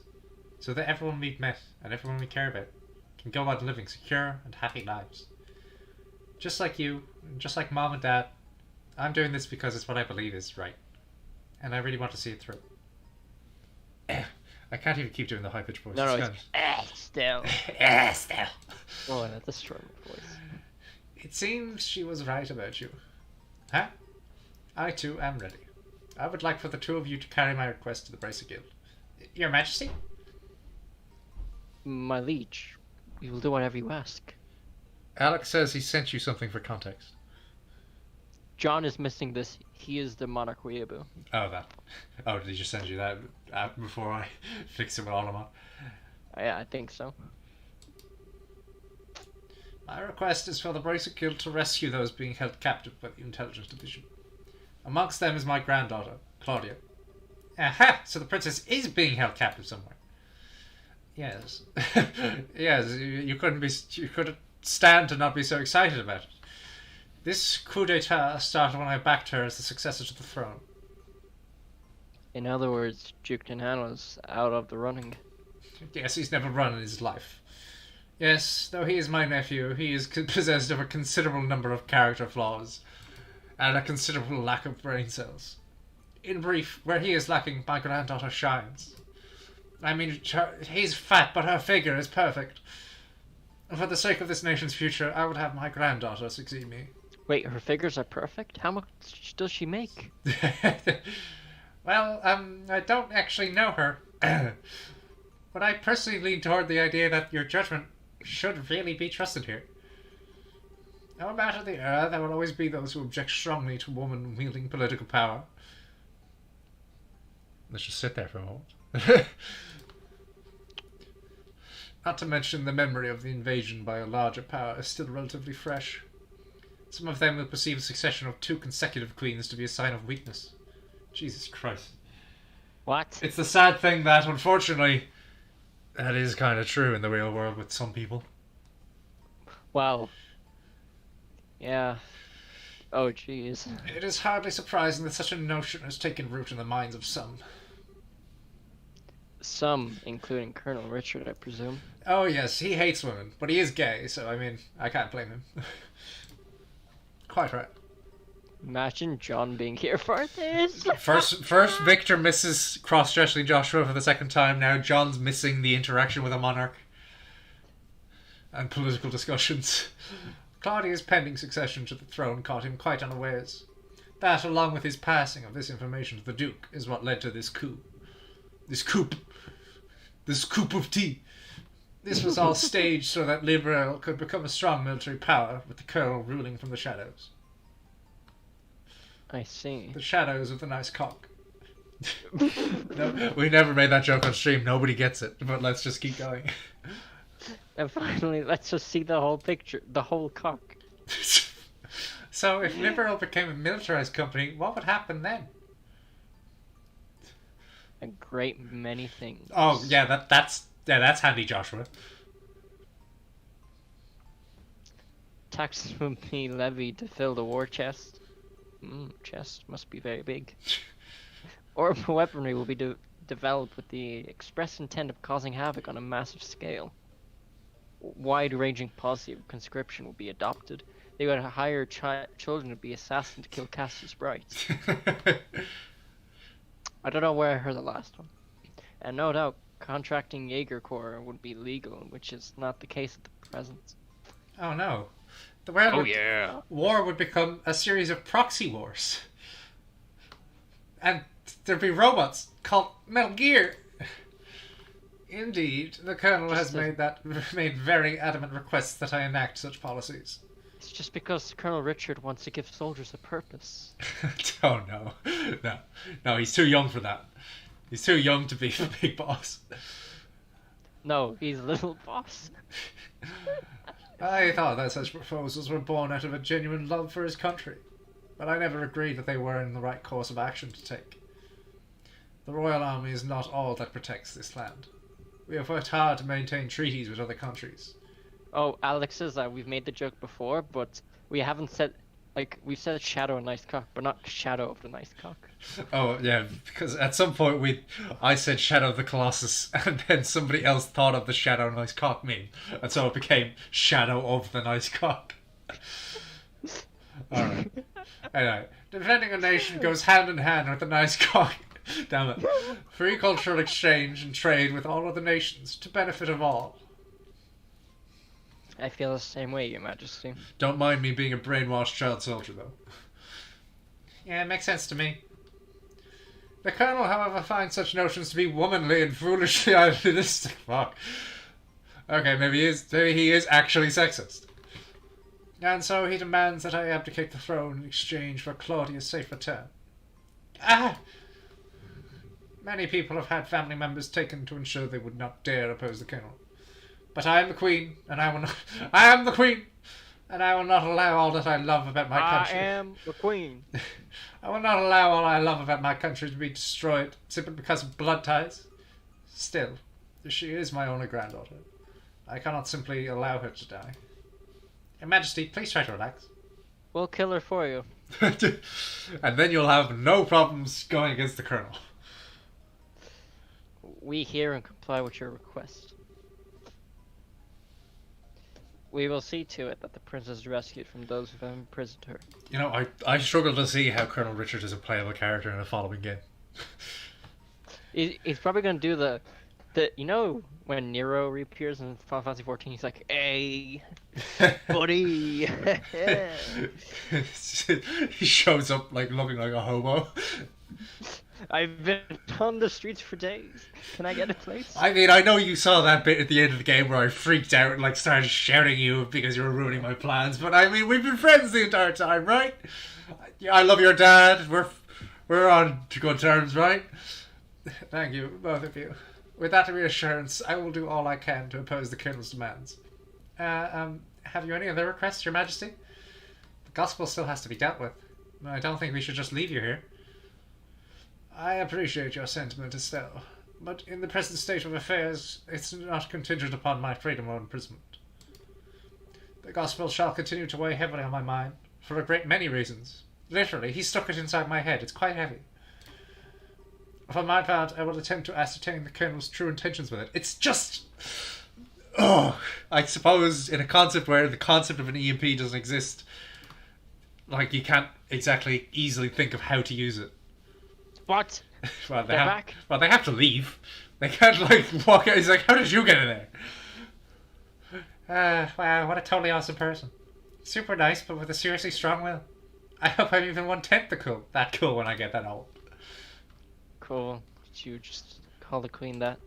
A: so that everyone we've met and everyone we care about can go on living secure and happy lives. Just like you, and just like Mom and Dad, I'm doing this because it's what I believe is right, and I really want to see it through. I can't even keep doing the high-pitched voice.
B: No, it's still.
A: Still.
B: Oh, that's a strong voice.
A: It seems she was right about you. Huh? I too am ready. I would like for the two of you to carry my request to the Bracer Guild. Your Majesty?
B: My liege, we will do whatever you ask.
A: Alex says he sent you something for context.
B: John is missing this. He is the Monarch Weeaboo.
A: Oh, that. Oh, did he just send you that before I fix it with Olimon?
B: Yeah, I think so.
A: My request is for the Bracer Guild to rescue those being held captive by the Intelligence Division. Amongst them is my granddaughter, Claudia. Aha! So the princess is being held captive somewhere. Yes. Yes, you couldn't stand to not be so excited about it. This coup d'etat started when I backed her as the successor to the throne.
B: In other words, Duke Tenhano's out of the running.
A: Yes, he's never run in his life. Yes, though he is my nephew, he is possessed of a considerable number of character flaws, and a considerable lack of brain cells. In brief, where he is lacking, my granddaughter shines. I mean, he's fat, but her figure is perfect. For the sake of this nation's future, I would have my granddaughter succeed me.
B: Wait, her figures are perfect? How much does she make?
A: Well, I don't actually know her. But I personally lean toward the idea that your judgment should really be trusted here. No matter the era, there will always be those who object strongly to women wielding political power. Let's just sit there for a moment. Not to mention the memory of the invasion by a larger power is still relatively fresh. Some of them will perceive a succession of 2 consecutive queens to be a sign of weakness. Jesus Christ.
B: What?
A: It's the sad thing that, unfortunately, that is kind of true in the real world with some people.
B: Wow. Yeah. Oh, jeez.
A: It is hardly surprising that such a notion has taken root in the minds of some.
B: Some, including Colonel Richard, I presume.
A: Oh yes, he hates women, but he is gay, so I mean, I can't blame him. Quite right.
B: Imagine John being here for this.
A: First Victor misses cross-dressing Joshua for the second time. Now John's missing the interaction with a monarch and political discussions. Claudia's pending succession to the throne caught him quite unawares. That, along with his passing of this information to the Duke, is what led to this coup. This coup of tea. This was all staged so that Liberal could become a strong military power, with the Colonel ruling from the shadows.
B: I see.
A: The shadows of the nice cock. No, we never made that joke on stream. Nobody gets it, but let's just keep going.
B: And finally, let's just see the whole picture, the whole cock.
A: So, if Liberal became a militarized company, what would happen then?
B: A great many things.
A: Oh, yeah, that's handy, Joshua.
B: Taxes will be levied to fill the war chest. Chest must be very big. Orbital weaponry will be developed with the express intent of causing havoc on a massive scale. Wide-ranging policy of conscription will be adopted. They would hire children to be assassins to kill Cassius Bright. I don't know where I heard the last one. And no doubt, contracting Jaeger Corps would be legal, which is not the case at the present.
A: Oh no.
B: Yeah.
A: War would become a series of proxy wars. And there'd be robots called Metal Gear. Indeed, the Colonel has made very adamant requests that I enact such policies.
B: It's just because Colonel Richard wants to give soldiers a purpose.
A: Oh no. No, he's too young for that. He's too young to be the big boss.
B: No, he's a little boss.
A: I thought that such proposals were born out of a genuine love for his country, but I never agreed that they were in the right course of action to take. The Royal Army is not all that protects this land. We have worked hard to maintain treaties with other countries.
B: Oh, Alex says that we've made the joke before, but we haven't said, like, we've said shadow and nice cock, but not shadow of the nice cock.
A: Oh, yeah, because at some point I said Shadow of the Colossus, and then somebody else thought of the Shadow Nice Cock meme, and so it became Shadow of the Nice Cock. Alright. Anyway, defending a nation goes hand in hand with the nice cock. Damn it. Free cultural exchange and trade with all other nations, to benefit of all.
B: I feel the same way, Your Majesty.
A: Don't mind me being a brainwashed child soldier, though. Yeah, it makes sense to me. The Colonel, however, finds such notions to be womanly and foolishly idealistic. Fuck. Okay, maybe he is actually sexist. And so he demands that I abdicate the throne in exchange for Claudia's safe return. Ah! Many people have had family members taken to ensure they would not dare oppose the Colonel. But I am the Queen, and I will not... I am the Queen! And I will not allow all that I love about my country...
B: I am the Queen!
A: I will not allow all I love about my country to be destroyed simply because of blood ties. Still, she is my only granddaughter. I cannot simply allow her to die. Your Majesty, please try to relax.
B: We'll kill her for you.
A: And then you'll have no problems going against the Colonel.
B: We hear and comply with your request. We will see to it that the princess is rescued from those who have imprisoned her.
A: You know, I struggle to see how Colonel Richard is a playable character in a following game.
B: He's probably going to do the... You know when Nero reappears in Final Fantasy XIV, he's like, "Hey, buddy."
A: He shows up like looking like a hobo.
B: I've been on the streets for days. Can I get a place?
A: I mean, I know you saw that bit at the end of the game where I freaked out and like started shouting at you because you were ruining my plans. But I mean, we've been friends the entire time, right? I love your dad. We're on good terms, right? Thank you, both of you. With that reassurance, I will do all I can to oppose the Colonel's demands. Have you any other requests, Your Majesty? The gospel still has to be dealt with. I don't think we should just leave you here. I appreciate your sentiment, Estelle, but in the present state of affairs, it's not contingent upon my freedom or imprisonment. The gospel shall continue to weigh heavily on my mind, for a great many reasons. Literally, he stuck it inside my head. It's quite heavy. For my part, I will attempt to ascertain the Colonel's true intentions with it. It's just... Oh, I suppose in a concept where the concept of an EMP doesn't exist, like, you can't exactly easily think of how to use it.
B: What?
A: Well,
B: They're back?
A: Well, they have to leave. They can't, like, walk out. He's like, how did you get in there? Wow, what a totally awesome person. Super nice, but with a seriously strong will. I hope I'm even 1/10 that cool when I get that old.
B: Cool. Did you just call the Queen that?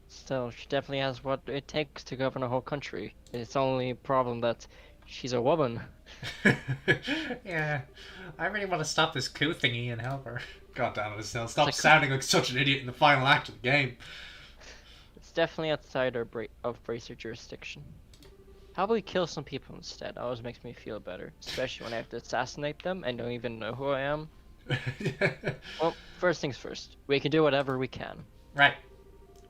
B: Still, she definitely has what it takes to govern a whole country. It's only a problem that she's a woman.
A: Yeah, I really want to stop this coup thingy and help her. God damn it, Estelle. Stop
B: like,
A: sounding like such an idiot in the final act of the game.
B: It's definitely outside of Bracer jurisdiction. How about we kill some people instead? Always makes me feel better. Especially when I have to assassinate them and don't even know who I am. Well, first things first. We can do whatever we can.
A: Right.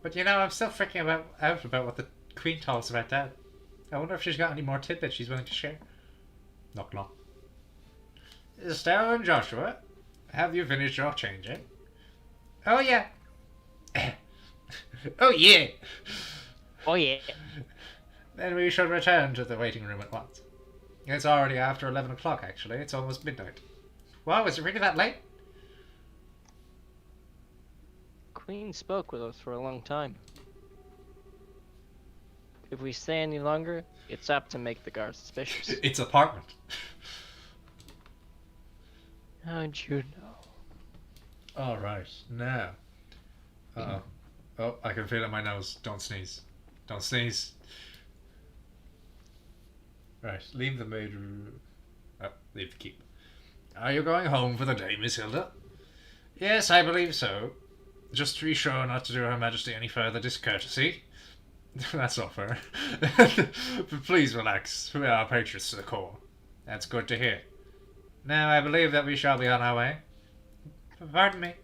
A: But you know, I'm still freaking out about what the Queen told us about Dad. I wonder if she's got any more tidbits she's willing to share. Knock knock. Estelle and Joshua, have you finished your changing? Oh yeah. Oh yeah.
B: Oh yeah.
A: Then we should return to the waiting room at once. It's already after 11 o'clock actually, it's almost midnight. Wow, is it really that late?
B: Queen spoke with us for a long time. If we stay any longer, it's apt to make the guards suspicious.
A: It's apartment.
B: How'd you know?
A: Alright, now. Uh-oh. Oh, I can feel it in my nose. Don't sneeze. Don't sneeze. Right, leave the maid room. Oh, leave the keep. Are you going home for the day, Miss Hilda? Yes, I believe so. Just to be sure not to do Her Majesty any further discourtesy. That's not fair. But please relax. We are patriots to the core. That's good to hear. Now I believe that we shall be on our way. Pardon me.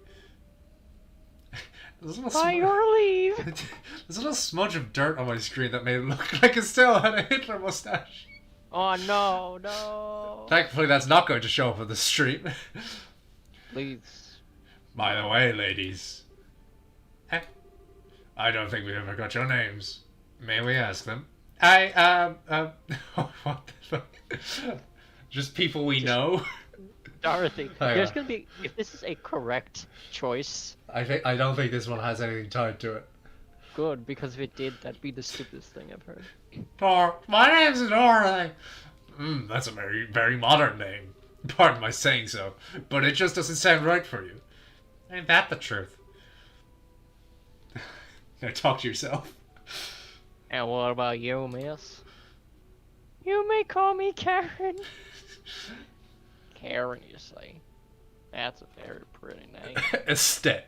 B: By your leave.
A: There's a little smudge of dirt on my screen that made it look like it still had a Hitler mustache.
B: Oh no, no.
A: Thankfully that's not going to show up on the stream.
B: Please.
A: By the way, ladies. I don't think we ever got your names. May we ask them? What the fuck? Just people we know?
B: Dorothy, there's gonna be, if this is a correct choice.
A: I don't think this one has anything tied to it.
B: Good, because if it did, that'd be the stupidest thing I've heard.
A: My name's Dorothy. That's a very, very modern name. Pardon my saying so, but it just doesn't sound right for you. Ain't that the truth? Now talk to yourself.
B: And what about you, miss? You may call me Karen. Karen, you say? That's a very pretty name.
A: Estet.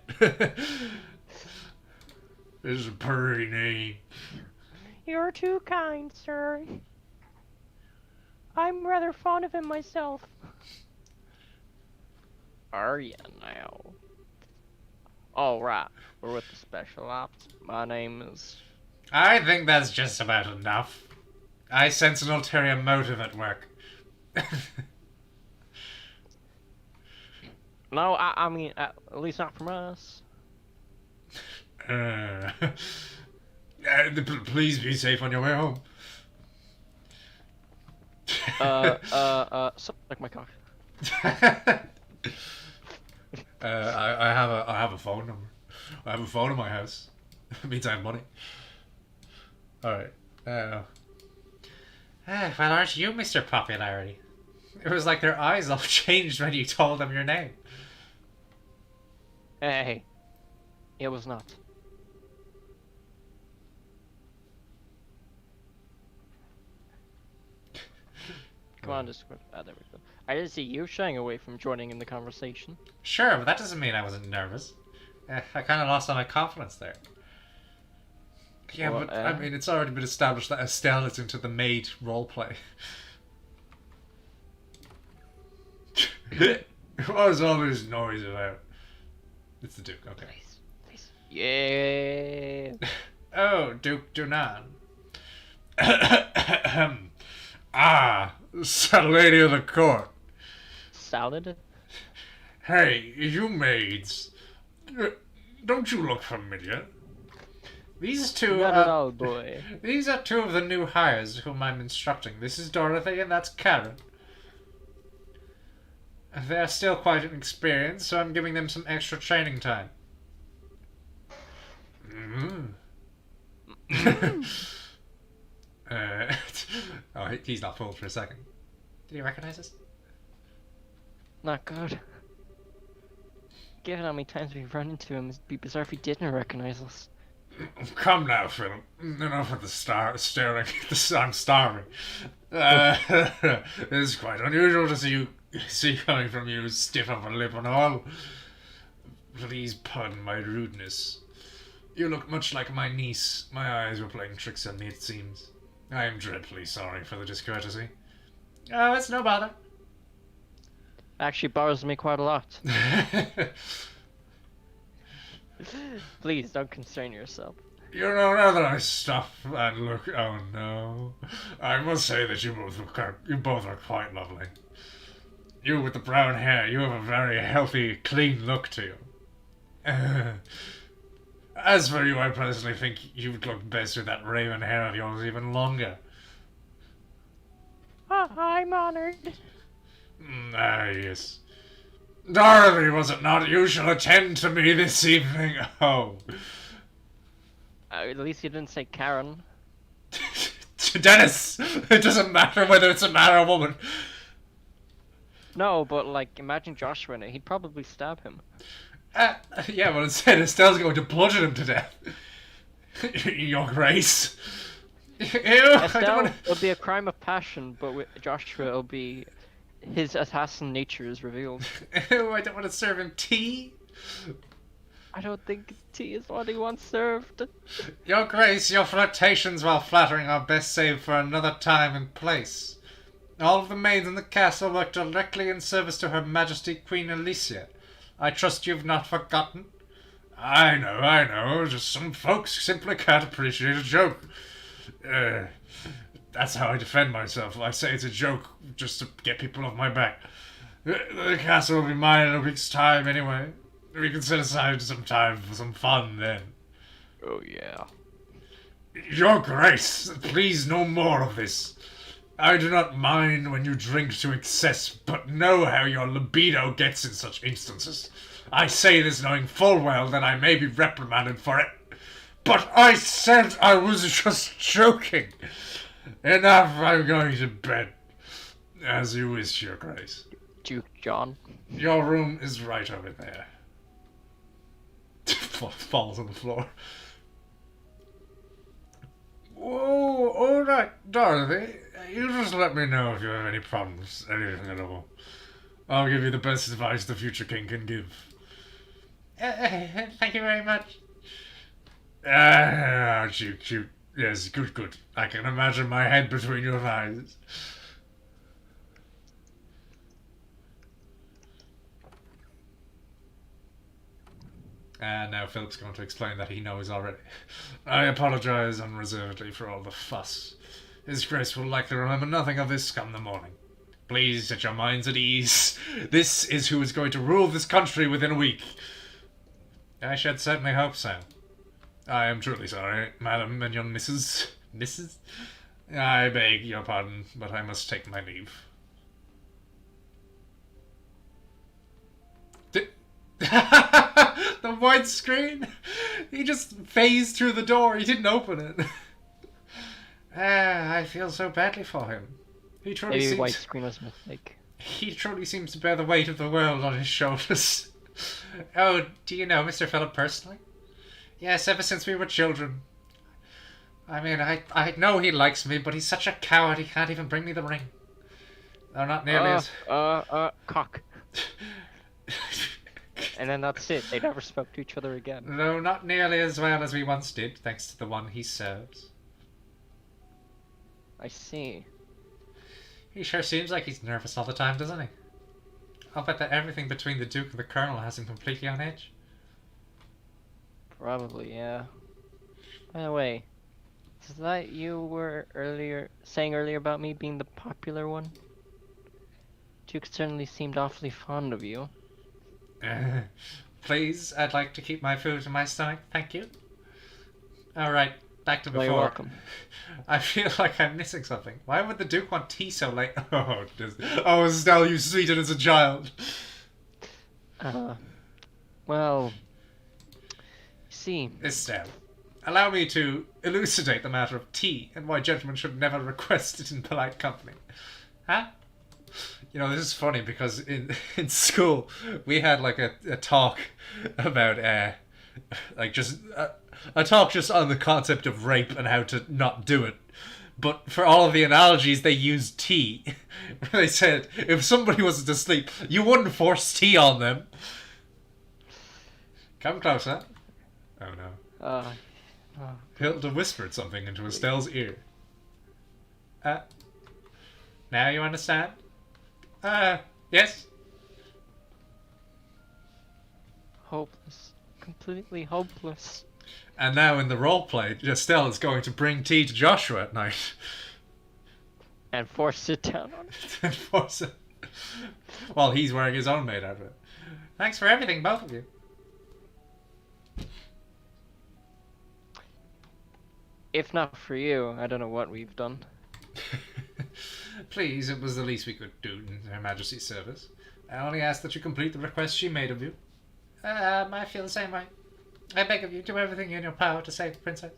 A: This is a pretty name.
B: You're too kind, sir. I'm rather fond of him myself. Are you now? All right, we're with the Special Ops. My name is...
A: I think that's just about enough. I sense an ulterior motive at work.
B: No, I mean, at least not from us.
A: Please be safe on your way home.
B: Something like my cock.
A: I have a phone number. I have a phone in my house. It means I have money. Alright. Well, aren't you Mr. Popularity? It was like their eyes all changed when you told them your name.
B: Hey, it was not. Come on, Discord. Ah, there we go. I didn't see you shying away from joining in the conversation.
A: Sure, but that doesn't mean I wasn't nervous. I kind of lost all my confidence there. Yeah,
B: Well,
A: but I mean, it's already been established that Estelle is into the maid roleplay. What was all this noise about? It's the Duke, okay.
B: Please. Yeah.
A: Oh, Duke Dunan. Lady of the court.
B: Salad?
A: Hey, you maids. Don't you look familiar? These two
B: Not
A: are...
B: at all, boy.
A: These are two of the new hires whom I'm instructing. This is Dorothy and that's Karen. They're still quite inexperienced, so I'm giving them some extra training time. Oh, he's not fooled for a second. Did he recognize us?
B: Not good. Given how many times we've run into him, it'd be bizarre if he didn't recognize us.
A: Come now, Philip. Enough of the staring at the sun. I'm starving. It's quite unusual to see coming from you, stiff upper lip and all. Please pardon my rudeness. You look much like my niece. My eyes were playing tricks on me, it seems. I am dreadfully sorry for the discourtesy. Oh, it's no bother.
B: Actually bothers me quite a lot. Please don't concern yourself.
A: You know, now that I stop and look, oh no, I must say that you both are quite lovely. You with the brown hair, you have a very healthy, clean look to you. As for you, I personally think you would look best with that raven hair of yours even longer.
B: I'm honored.
A: Yes. Dorothy, was it not? You shall attend to me this evening. Oh.
B: At least you didn't say Karen.
A: Dennis! It doesn't matter whether it's a man or a woman.
B: No, but like, imagine Joshua in it. He'd probably stab him.
A: Yeah, but instead Estelle's going to bludgeon him to death. Your Grace. Ew,
B: Estelle, it'll be a crime of passion, but with Joshua, it'll be his assassin nature is revealed.
A: Ew, I don't want to serve him tea.
B: I don't think tea is what he wants served.
A: Your Grace, your flirtations while flattering are best saved for another time and place. All of the maids in the castle work directly in service to Her Majesty Queen Alicia. I trust you've not forgotten. I know. Just some folks simply can't appreciate a joke. That's how I defend myself. I say it's a joke just to get people off my back. The castle will be mine in a week's time anyway. We can set aside some time for some fun then.
B: Oh yeah.
A: Your Grace, please no more of this. I do not mind when you drink to excess, but know how your libido gets in such instances. I say this knowing full well that I may be reprimanded for it. But I said I was just joking. Enough, I'm going to bed. As you wish, Your Grace.
B: Duke John.
A: Your room is right over there. Falls on the floor. Whoa, alright, Dorothy. You just let me know if you have any problems, anything at all. I'll give you the best advice the future king can give. Thank you very much. Cute. Yes, good. I can imagine my head between your thighs. And now Philip's going to explain that he knows already. I apologize unreservedly for all the fuss. His Grace will likely remember nothing of this come the morning. Please set your minds at ease. This is who is going to rule this country within a week. I should certainly hope so. I am truly sorry, madam and young Mrs. Mrs.? I beg your pardon, but I must take my leave. The white screen? He just phased through the door. He didn't open it. I feel so badly for him. He truly
B: Maybe
A: seems...
B: white screen was a mistake.
A: He truly seems to bear the weight of the world on his shoulders. Oh, do you know Mr. Philip personally? Yes, ever since we were children. I mean, I know he likes me, but he's such a coward he can't even bring me the ring. No, not nearly as...
B: Cock. And then that's it. They never spoke to each other again.
A: No, not nearly as well as we once did, thanks to the one he serves.
B: I see.
A: He sure seems like he's nervous all the time, doesn't he? I'll bet that everything between the Duke and the Colonel has him completely on edge.
B: Probably, yeah. By the way, is that you were saying earlier about me being the popular one? Duke certainly seemed awfully fond of you.
A: Please, I'd like to keep my food in my stomach, thank you. Alright, back to before.
B: You're welcome.
A: I feel like I'm missing something. Why would the Duke want tea so late? Oh, Estelle, you sweetened as a child.
B: Well, see.
A: Estelle, allow me to elucidate the matter of tea and why gentlemen should never request it in polite company. Huh? You know, this is funny because in school we had like a talk about like just a talk just on the concept of rape and how to not do it. But for all of the analogies, they used tea. They said if somebody was to sleep, you wouldn't force tea on them. Come closer. Oh no. Hilda whispered something into Estelle's ear. Now you understand? Yes?
B: Hopeless. Completely hopeless.
A: And now in the roleplay, Estelle is going to bring tea to Joshua at night.
B: And force it down on it.
A: And force it. While he's wearing his own maid outfit. Thanks for everything, both of you.
B: If not for you, I don't know what we've done.
A: Please, it was the least we could do in Her Majesty's service. I only ask that you complete the request she made of you. I feel the same way. I beg of you, do everything in your power to save the princess.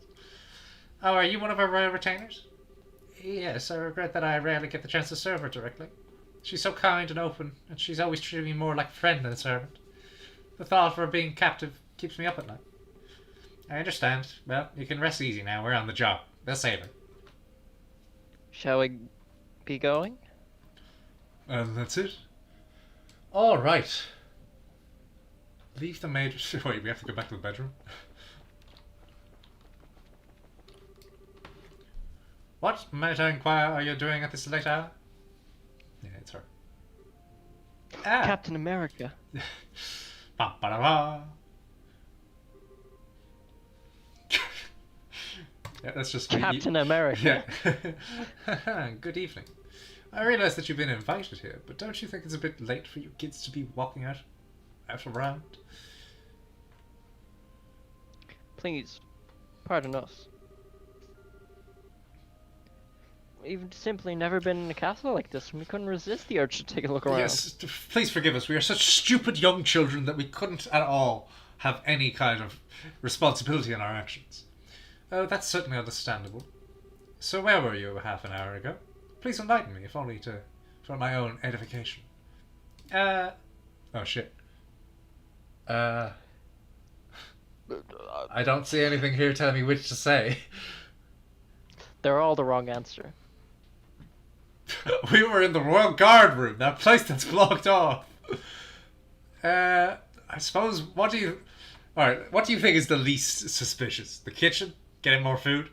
A: Oh, are you one of our royal retainers? Yes, I regret that I rarely get the chance to serve her directly. She's so kind and open, and she's always treated me more like a friend than a servant. The thought of her being captive keeps me up at night. I understand. Well, you can rest easy now. We're on the job. They'll save her.
B: Shall we be going?
A: And that's it. All right. Leave the maid... Wait, we have to go back to the bedroom? What, might I inquire, are you doing at this late hour? Yeah, it's her. Ah.
B: Captain America.
A: Ba ba da ba. Yeah, that's just me.
B: Captain America.
A: Yeah. Good evening. I realise that you've been invited here, but don't you think it's a bit late for you kids to be walking out around?
B: Please, pardon us. We've simply never been in a castle like this, and we couldn't resist the urge to take a look around.
A: Yes, please forgive us. We are such stupid young children that we couldn't at all have any kind of responsibility in our actions. Oh, that's certainly understandable. So where were you half an hour ago? Please enlighten me, if only for my own edification. Oh shit. I don't see anything here telling me which to say.
B: They're all the wrong answer.
A: We were in the Royal Guard room, that place that's blocked off. I suppose, what do you think is the least suspicious? The kitchen? Getting more food?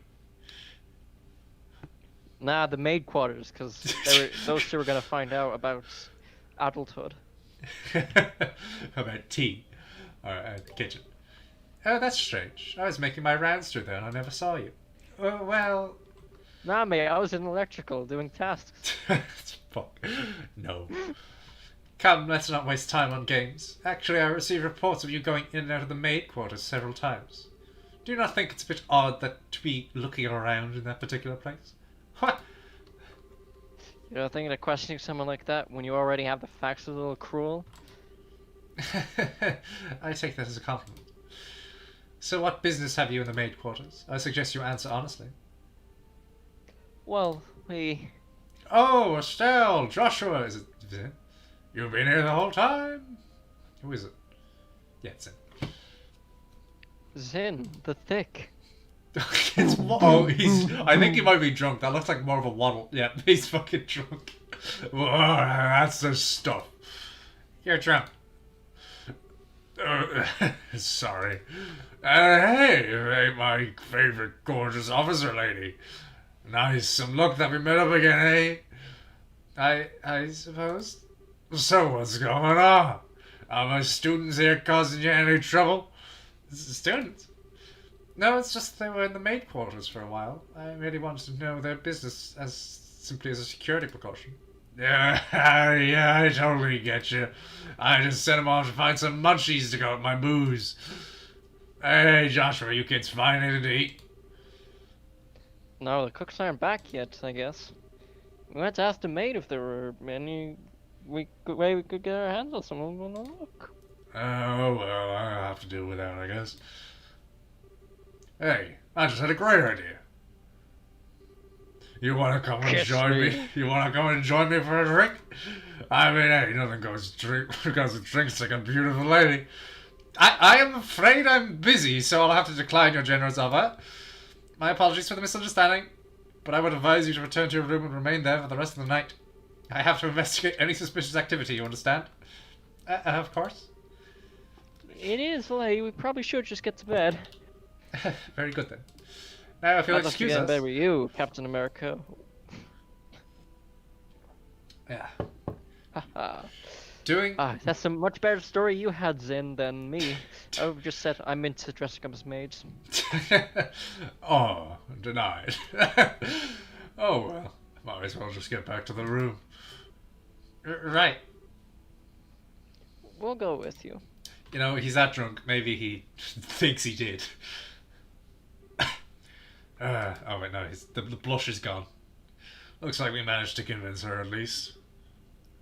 B: Nah, the maid quarters, because those two were going to find out about adulthood.
A: About tea? Alright, the kitchen. Oh, that's strange. I was making my rounds through there and I never saw you. Well...
B: Nah, mate, I was in electrical doing tasks.
A: Fuck. No. Come, let's not waste time on games. Actually, I received reports of you going in and out of the maid quarters several times. Do you not think it's a bit odd to be looking around in that particular place? What?
B: You know, thinking of questioning someone like that when you already have the facts is a little cruel?
A: I take that as a compliment. So what business have you in the maid quarters? I suggest you answer honestly.
B: Well, we...
A: Oh, Estelle! Joshua! Is it? You've been here the whole time? Who is it? Yeah, it's him.
B: Zin, the thick.
A: I think he might be drunk. That looks like more of a waddle. Yeah, he's fucking drunk. Whoa, that's the stuff. You're drunk. Sorry. Hey, you ain't my favourite gorgeous officer lady. Nice. Some luck that we met up again, eh? I suppose. So what's going on? Are my students here causing you any trouble? Students? No, it's just they were in the maid quarters for a while. I really wanted to know their business as simply as a security precaution. Yeah, I totally get you. I just sent them off to find some munchies to go with my booze. Hey, Joshua, you kids find anything to eat?
B: No, the cooks aren't back yet, I guess. We went to ask the maid if there were any way we could get our hands on some. We'll look.
A: Oh, well, I'll have to deal with that, I guess. Hey, I just had a great idea. You want to come and join me? You want to come and join me for a drink? I mean, hey, nothing goes with drinks like a beautiful lady. I am afraid I'm busy, so I'll have to decline your generous offer. My apologies for the misunderstanding, but I would advise you to return to your room and remain there for the rest of the night. I have to investigate any suspicious activity, you understand? Of course.
B: It is late. We probably should just get to bed.
A: Very good then. Now, if you'll excuse us.
B: I'd love to get in bed with you, Captain America.
A: Yeah.
B: Haha.
A: Doing.
B: That's a much better story you had, Zin, than me. I just said I'm into dressing up as maids.
A: Oh, denied. Oh well, might as well just get back to the room. Right.
B: We'll go with you.
A: You know, he's that drunk. Maybe he thinks he did. Oh wait, no, the blush is gone. Looks like we managed to convince her at least.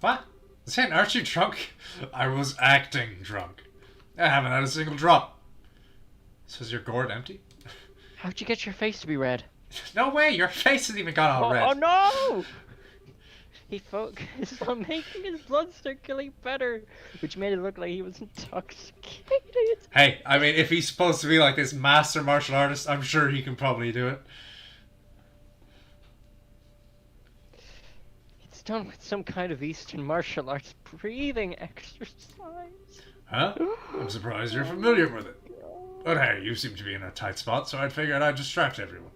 A: What? Zin, aren't you drunk? I was acting drunk. I haven't had a single drop. So is your gourd empty?
B: How'd you get your face to be red?
A: No way, your face hasn't even gone all red.
B: Oh no! He focused on making his blood circulate better, which made it look like he was intoxicated.
A: Hey, I mean, if he's supposed to be like this master martial artist, I'm sure he can probably do it.
B: It's done with some kind of Eastern martial arts breathing exercise.
A: Huh? I'm surprised you're familiar with it. But hey, you seem to be in a tight spot, so I'd figured I'd distract everyone.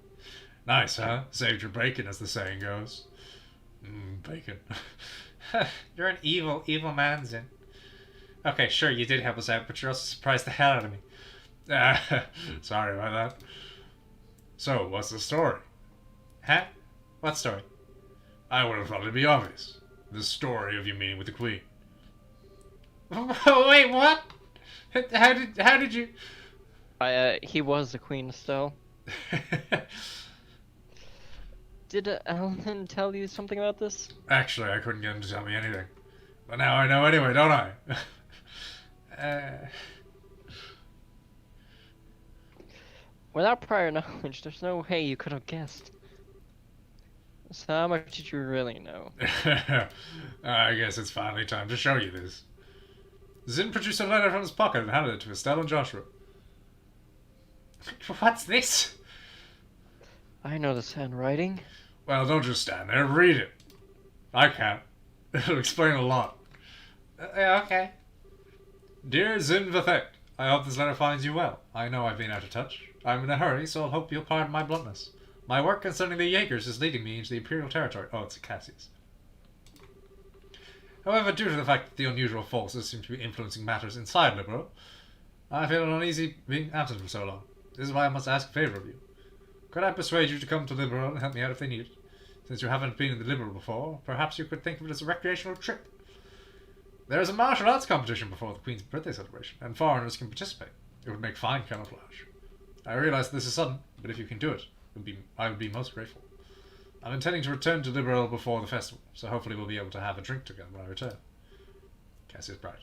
A: Nice, huh? Saved your bacon, as the saying goes. Bacon. You're an evil, evil man, Zin. Okay, sure, you did help us out, but you're also surprised the hell out of me. Sorry about that. So, what's the story? Huh? What story? I would have thought it'd be obvious. The story of your meeting with the Queen. Wait, what? How did you...
B: He was the queen still. Did Ellen tell you something about this?
A: Actually, I couldn't get him to tell me anything. But now I know anyway, don't I?
B: Without prior knowledge, there's no way you could have guessed. So how much did you really know?
A: I guess it's finally time to show you this. Zin produced a letter from his pocket and handed it to Estelle and Joshua. What's this?
B: I know this handwriting.
A: Well, don't just stand there, read it. I can't. It'll explain a lot. Okay. Dear Zin Vithek, I hope this letter finds you well. I know I've been out of touch. I'm in a hurry, so I'll hope you'll pardon my bluntness. My work concerning the Jaegers is leading me into the Imperial territory. Oh, it's a Cassius. However, due to the fact that the unusual forces seem to be influencing matters inside Liberal, I feel uneasy being absent for so long. This is why I must ask a favour of you. Could I persuade you to come to Liberal and help me out if they need it? Since you haven't been in the Liberal before, perhaps you could think of it as a recreational trip. There is a martial arts competition before the Queen's birthday celebration, and foreigners can participate. It would make fine camouflage. I realise this is sudden, but if you can do it, I would be most grateful. I'm intending to return to Liberal before the festival, so hopefully we'll be able to have a drink together when I return. Cassius Bright.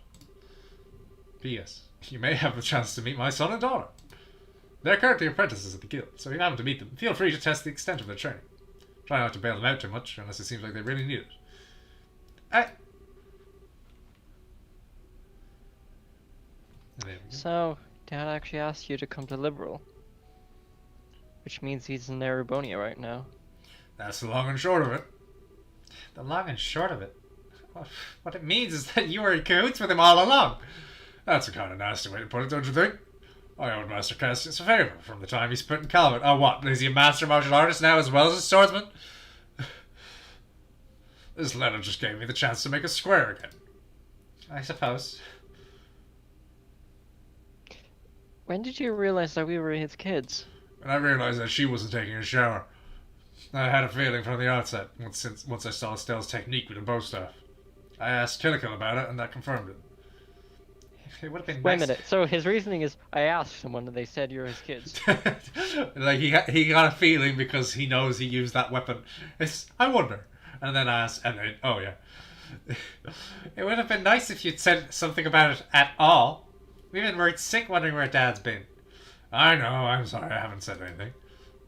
A: P.S. You may have the chance to meet my son and daughter. They're currently apprentices at the guild, so if you happen to meet them, feel free to test the extent of their training. Try not to bail them out too much, unless it seems like they really need it. There we go.
B: So, Dad actually asked you to come to Liberal. Which means he's in Erebronia right now.
A: That's the long and short of it. The long and short of it? What it means is that you were in cahoots with him all along. That's a kind of nasty way to put it, don't you think? I owed Master Cassius a favour from the time he spent in Calvin. Oh, what? Is he a master martial artist now as well as a swordsman? This letter just gave me the chance to make a square again. I suppose.
B: When did you realize that we were his kids?
A: When I realised that she wasn't taking a shower. I had a feeling from the outset, once I saw Estelle's technique with the bow staff. I asked Killican about it, and that confirmed it. It would have been
B: Wait
A: nice.
B: a minute, so his reasoning is, I asked someone and they said you're his kids.
A: Like, he got a feeling because he knows he used that weapon. I wonder. And then asked, and then, oh yeah. It would have been nice if you'd said something about it at all. We've been worried sick wondering where Dad's been. I know, I'm sorry I haven't said anything.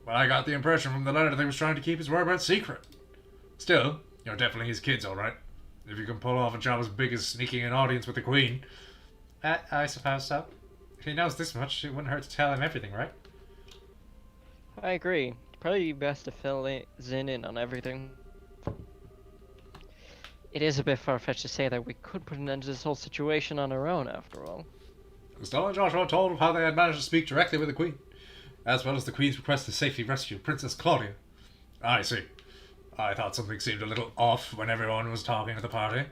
A: But I got the impression from the letter that he was trying to keep his whereabouts secret. Still, you're definitely his kids, alright? If you can pull off a job as big as sneaking an audience with the Queen. I suppose so. If he knows this much, it wouldn't hurt to tell him everything, right?
B: I agree. It'd probably be best to fill Zin in on everything. It is a bit far-fetched to say that we could put an end to this whole situation on our own, after all.
A: Estelle and Joshua told of how they had managed to speak directly with the Queen, as well as the Queen's request to safely rescue Princess Claudia. I see. I thought something seemed a little off when everyone was talking at the party.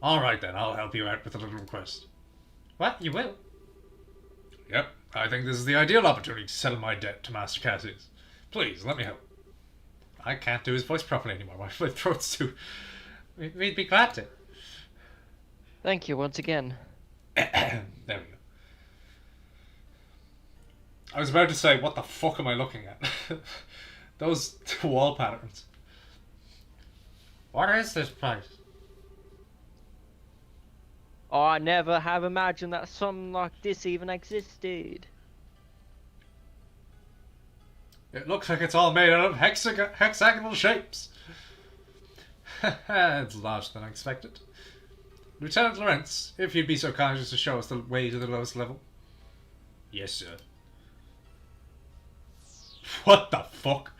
A: Alright then, I'll help you out with a little request. What? You will? Yep, I think this is the ideal opportunity to settle my debt to Master Cassius. Please, let me help. I can't do his voice properly anymore, my throat's too... We'd be glad to.
B: Thank you once again.
A: There we go. I was about to say, what the fuck am I looking at? Those wall patterns. What is this place?
B: Oh, I never have imagined that something like this even existed.
A: It looks like it's all made out of hexagonal shapes. It's larger than I expected. Lieutenant Lawrence, if you'd be so kind as to show us the way to the lowest level. Yes, sir. What the fuck?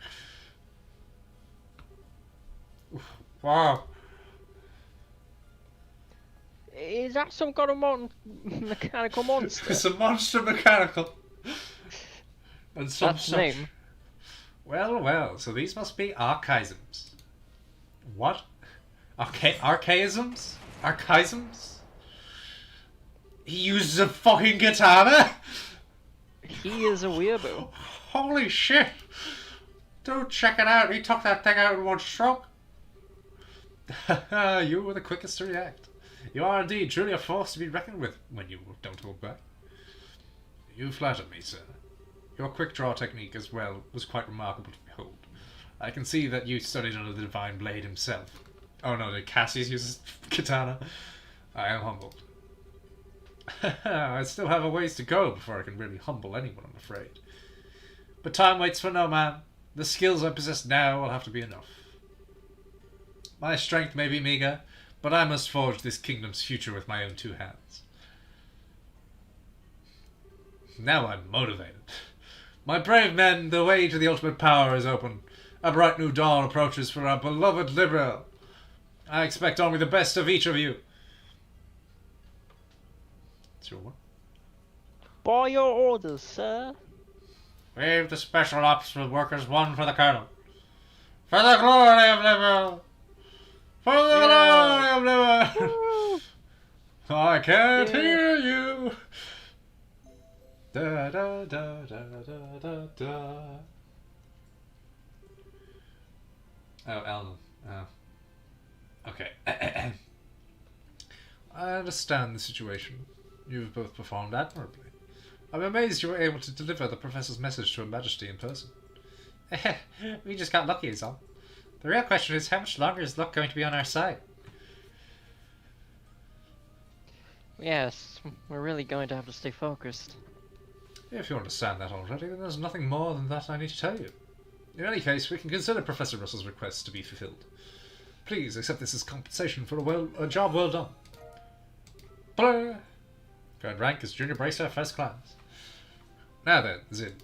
A: Wow.
B: Is that some kind of mechanical monster?
A: It's a monster mechanical. And some
B: That's the
A: such.
B: name.
A: Well, well, so these must be archaisms. What? Archaisms? Archaisms? He uses a fucking katana?
B: He is a weeaboo.
A: Holy shit! Dude, check it out. He took that thing out in one stroke. You were the quickest to react. You are indeed truly a force to be reckoned with when you don't hold back. You flatter me, sir. Your quick draw technique as well was quite remarkable to behold. I can see that you studied under the Divine Blade himself. Oh no, did Cassius use katana? I am humbled. I still have a ways to go before I can really humble anyone, I'm afraid. But time waits for no man. The skills I possess now will have to be enough. My strength may be meager, but I must forge this kingdom's future with my own two hands. Now I'm motivated. My brave men, the way to the ultimate power is open. A bright new dawn approaches for our beloved Liberal. I expect only the best of each of you. Sure.
B: By your orders, sir.
A: Wave the special ops workers one for the Colonel. For the glory of Liberal! For the glory of Liberal! I can't hear you! Da da da da da da da. Oh, Ellen. Oh. Okay. I understand the situation. You've both performed admirably. I'm amazed you were able to deliver the Professor's message to Her Majesty in person. We just got lucky, is all. The real question is, how much longer is luck going to be on our side?
B: Yes, we're really going to have to stay focused.
A: If you understand that already, then there's nothing more than that I need to tell you. In any case, we can consider Professor Russell's request to be fulfilled. Please accept this as compensation for a job well done. Blah! Grand rank is Junior Bracer, First Class. Now then, Zin.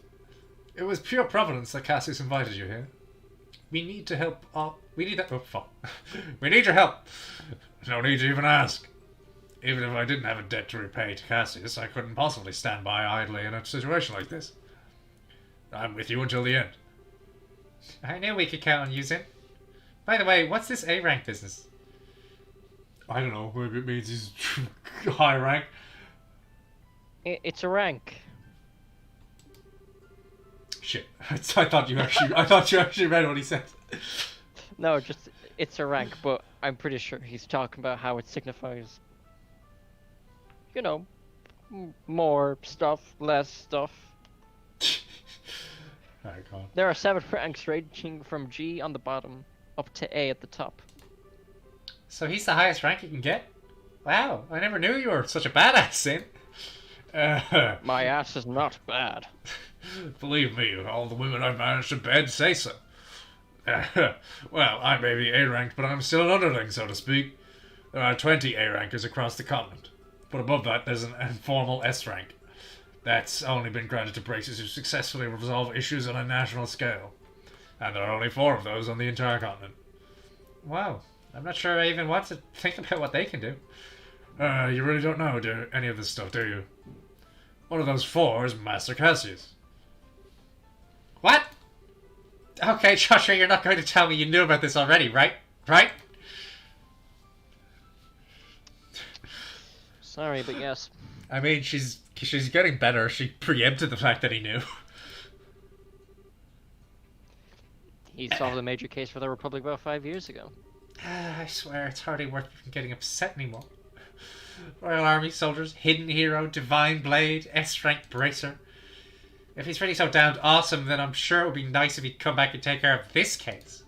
A: It was pure providence that Cassius invited you here. We need to help. We need that. Oh, fuck. We need your help. No need to even ask. Even if I didn't have a debt to repay to Cassius, I couldn't possibly stand by idly in a situation like this. I'm with you until the end. I knew we could count on you, Zin. By the way, what's this A rank business? I don't know. Maybe it means he's high rank.
B: It's a rank.
A: Shit. I thought you actually read what he said.
B: No, just it's a rank, but I'm pretty sure he's talking about how it signifies, you know, more stuff, less stuff.
A: Alright, go on.
B: There are 7 ranks ranging from G on the bottom up to A at the top.
A: So he's the highest rank you can get? Wow, I never knew you were such a badass, Sin.
B: My ass is not bad.
A: Believe me, all the women I've managed to bed say so. Well, I may be A-ranked, but I'm still an underling, so to speak. There are 20 A-rankers across the continent. But above that, there's an informal S-rank. That's only been granted to bracers who successfully resolve issues on a national scale. And there are only 4 of those on the entire continent. Wow, I'm not sure I even want to think about what they can do. You really don't know any of this stuff, do you? One of those 4 is Master Cassius. What? Okay, Joshua, you're not going to tell me you knew about this already, right? Right?
B: Sorry, but yes.
A: I mean, she's getting better. She preempted the fact that he knew.
B: He solved a major case for the Republic about 5 years ago.
A: I swear, it's hardly worth getting upset anymore. Royal Army soldiers, hidden hero, divine blade, S-rank bracer. If he's really so damned awesome, then I'm sure it would be nice if he'd come back and take care of this case.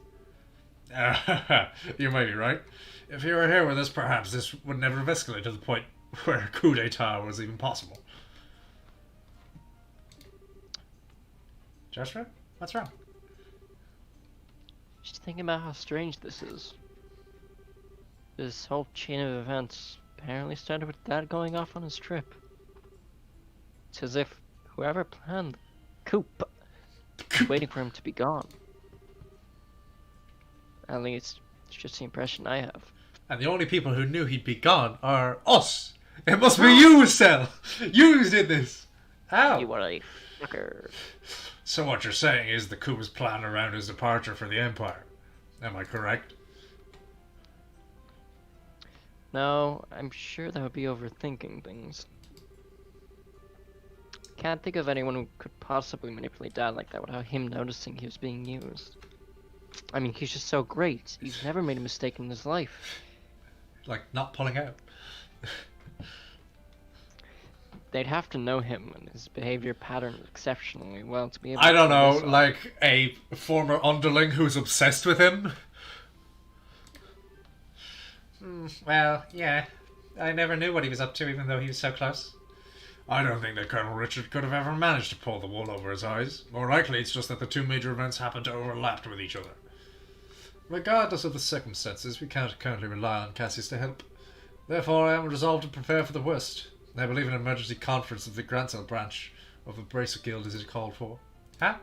A: You might be right. If he were here with us, perhaps this would never have escalated to the point where a coup d'etat was even possible. Joshua? What's wrong?
B: Just thinking about how strange this is. This whole chain of events apparently started with Dad going off on his trip. It's as if whoever planned the coup is waiting for him to be gone. At least, it's just the impression I have.
A: And the only people who knew he'd be gone are us. It must be you, Cell. You did this. How?
B: You are a fucker.
A: So what you're saying is the coup was planned around his departure for the Empire. Am I correct?
B: No, I'm sure that would be overthinking things. Can't think of anyone who could possibly manipulate Dad like that without him noticing he was being used. I mean, he's just so great. He's never made a mistake in his life.
A: Like, not pulling out.
B: They'd have to know him and his behavior pattern exceptionally well to be able
A: I
B: to
A: don't
B: pull
A: know,
B: this off.
A: like a former underling who's obsessed with him? Well, yeah. I never knew what he was up to, even though he was so close. I don't think that Colonel Richard could have ever managed to pull the wool over his eyes. More likely, it's just that the two major events happened to overlap with each other. Regardless of the circumstances, we can't currently rely on Cassius to help. Therefore, I am resolved to prepare for the worst. I believe an emergency conference of the Grancel branch of the Bracer Guild is called for. Huh?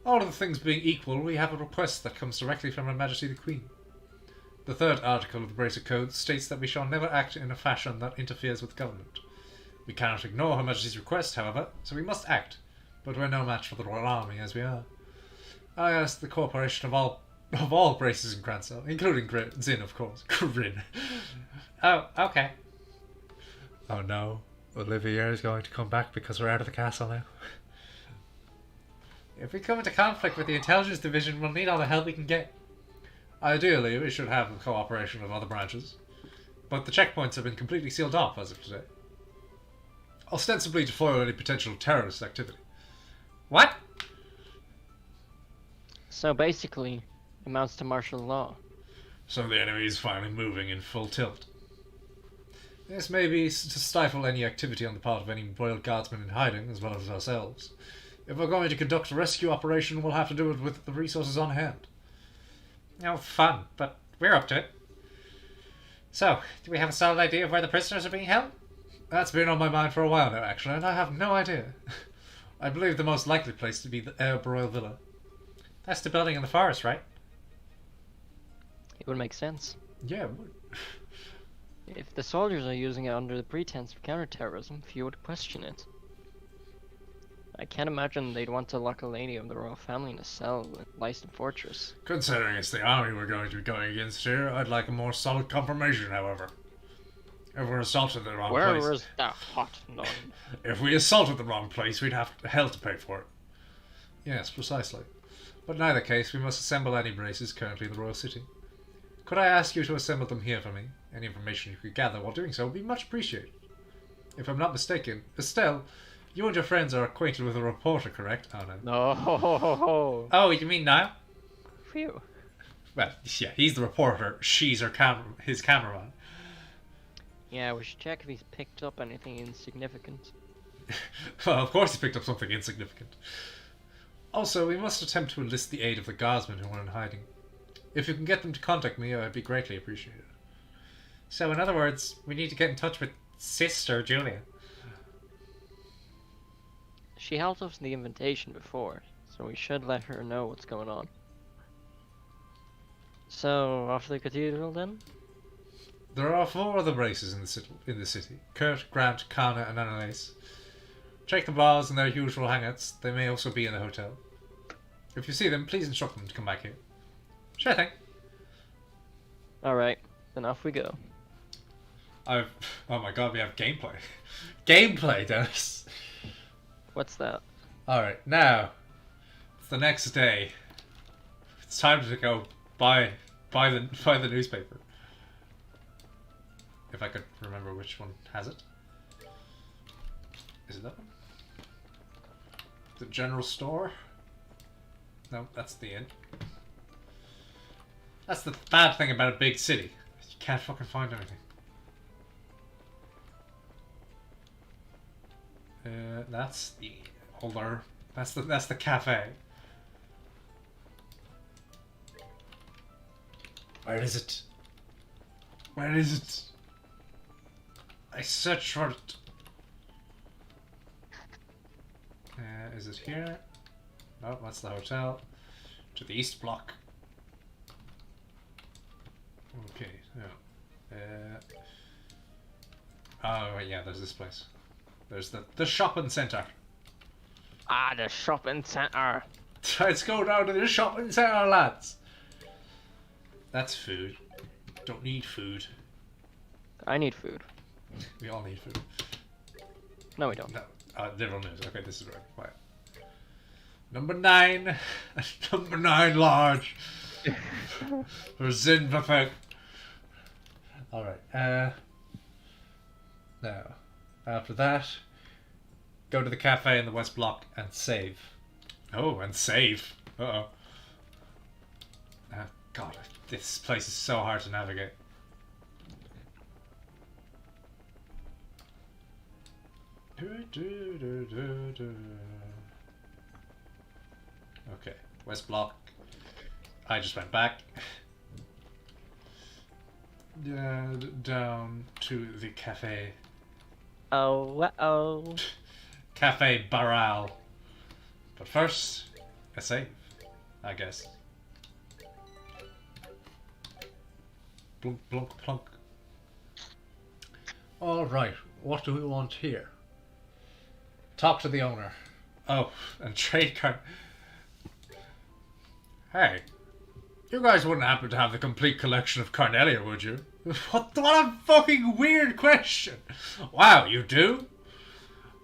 A: All of the things being equal, we have a request that comes directly from Her Majesty the Queen. The third article of the Bracer Code states that we shall never act in a fashion that interferes with government. We cannot ignore Her Majesty's request, however, so we must act. But we're no match for the Royal Army as we are. I ask the cooperation of all Bracers in Grancel, including Zin, of course. Grin. Oh, okay. Oh no, Olivier is going to come back because we're out of the castle now. If we come into conflict with the intelligence division, we'll need all the help we can get. Ideally, we should have the cooperation of other branches, but the checkpoints have been completely sealed off as of today. Ostensibly to foil any potential terrorist activity. What?
B: So basically, it amounts to martial law.
A: So the enemy is finally moving in full tilt. This may be to stifle any activity on the part of any Royal Guardsmen in hiding, as well as ourselves. If we're going to conduct a rescue operation, we'll have to do it with the resources on hand. Oh, fun, but we're up to it. So, do we have a solid idea of where the prisoners are being held? That's been on my mind for a while now, actually, and I have no idea. I believe the most likely place to be the Air Royal Villa. That's the building in the forest, right?
B: It would make sense.
A: Yeah, it would.
B: If the soldiers are using it under the pretense of counterterrorism, few would question it. I can't imagine they'd want to lock a lady of the royal family in a cell in Leicester Fortress.
A: Considering it's the army we're going to be going against here, I'd like a more solid confirmation, however. If we're assaulted the wrong place...
B: Where is the hot nun?
A: If we assaulted the wrong place, we'd have hell to pay for it. Yes, precisely. But in either case, we must assemble any braces currently in the royal city. Could I ask you to assemble them here for me? Any information you could gather while doing so would be much appreciated. If I'm not mistaken, Estelle, you and your friends are acquainted with a reporter, correct? Oh no.
B: No.
A: Oh, you mean now?
B: Phew.
A: Well, yeah, he's the reporter. She's his cameraman.
B: Yeah, we should check if he's picked up anything insignificant.
A: Well, of course he picked up something insignificant. Also, we must attempt to enlist the aid of the guardsmen who are in hiding. If you can get them to contact me, I'd be greatly appreciated. So, in other words, we need to get in touch with Sister Julia.
B: She held us the invitation before, so we should let her know what's going on. So, off to the cathedral then?
A: There are 4 other braces in the city. Kurt, Grant, Kana, and Annalise. Check the bars and their usual hangouts. They may also be in the hotel. If you see them, please instruct them to come back here. Sure thing.
B: Alright, then off we go.
A: Oh my god, we have gameplay. Gameplay, Dennis!
B: What's that?
A: Alright, now, it's the next day. It's time to go buy the newspaper. If I could remember which one has it. Is it that one? The general store? No, that's the inn. That's the bad thing about a big city. You can't fucking find anything. That's the older. That's the cafe. Where is it? Where is it? I searched for it. Is it here? No, that's the hotel. To the east block. Okay, now. Oh, wait, yeah, there's this place. There's the shopping centre.
B: Ah, the shopping centre.
A: Let's go down to the shopping centre, lads. That's food. Don't need food.
B: I need food.
A: We all need food.
B: No, we don't.
A: No, different news. Okay, this is right. Quiet. Number 9. Number 9 large. For Zinvafek. Alright, now, after that, go to the cafe in the West Block and save. Oh, and save. Uh-oh. God, this place is so hard to navigate. Okay, West Block. I just went back. Down to the cafe.
B: Oh.
A: Cafe Barral. But first, a save, I guess. Blunk, blunk, plunk. Alright, what do we want here? Talk to the owner. Oh, and trade card. Hey, you guys wouldn't happen to have the complete collection of Carnelia, would you? What a fucking weird question! Wow, you do?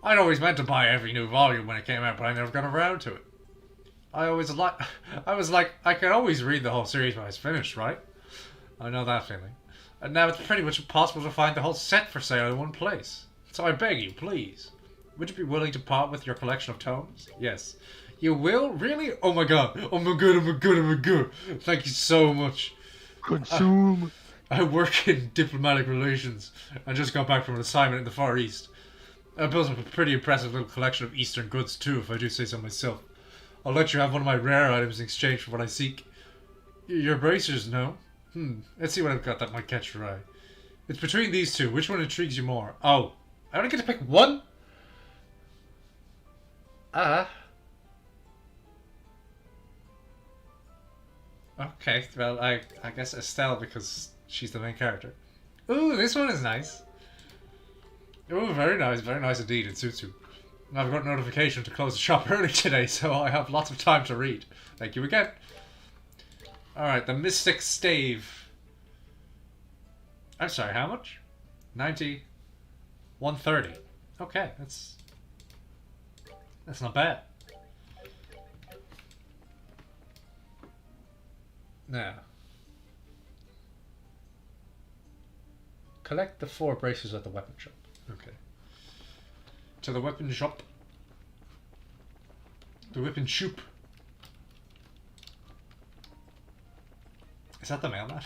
A: I'd always meant to buy every new volume when it came out, but I never got around to it. I was like, I could always read the whole series when I was finished, right? I know that feeling. And now it's pretty much impossible to find the whole set for sale in one place. So I beg you, please. Would you be willing to part with your collection of tomes? Yes. You will? Really? Oh my god. Oh my god, oh my god, oh my god. Thank you so much.
B: Consume.
A: I work in diplomatic relations. I just got back from an assignment in the Far East. I built up a pretty impressive little collection of Eastern goods too, if I do say so myself. I'll let you have one of my rare items in exchange for what I seek. Your bracers, no? Let's see what I've got that might catch your eye. It's between these two. Which one intrigues you more? Oh, I only get to pick one? Okay, well, I guess Estelle, because she's the main character. Ooh, this one is nice. Ooh, very nice indeed. It suits you. I've got notification to close the shop early today, so I have lots of time to read. Thank you again. Alright, the Mystic Stave. I'm sorry, how much? 90. 130. Okay, that's not bad. Now, collect the 4 braces at the weapon shop. Okay. To the weapon shop. The weapon shop. Is that the mailman?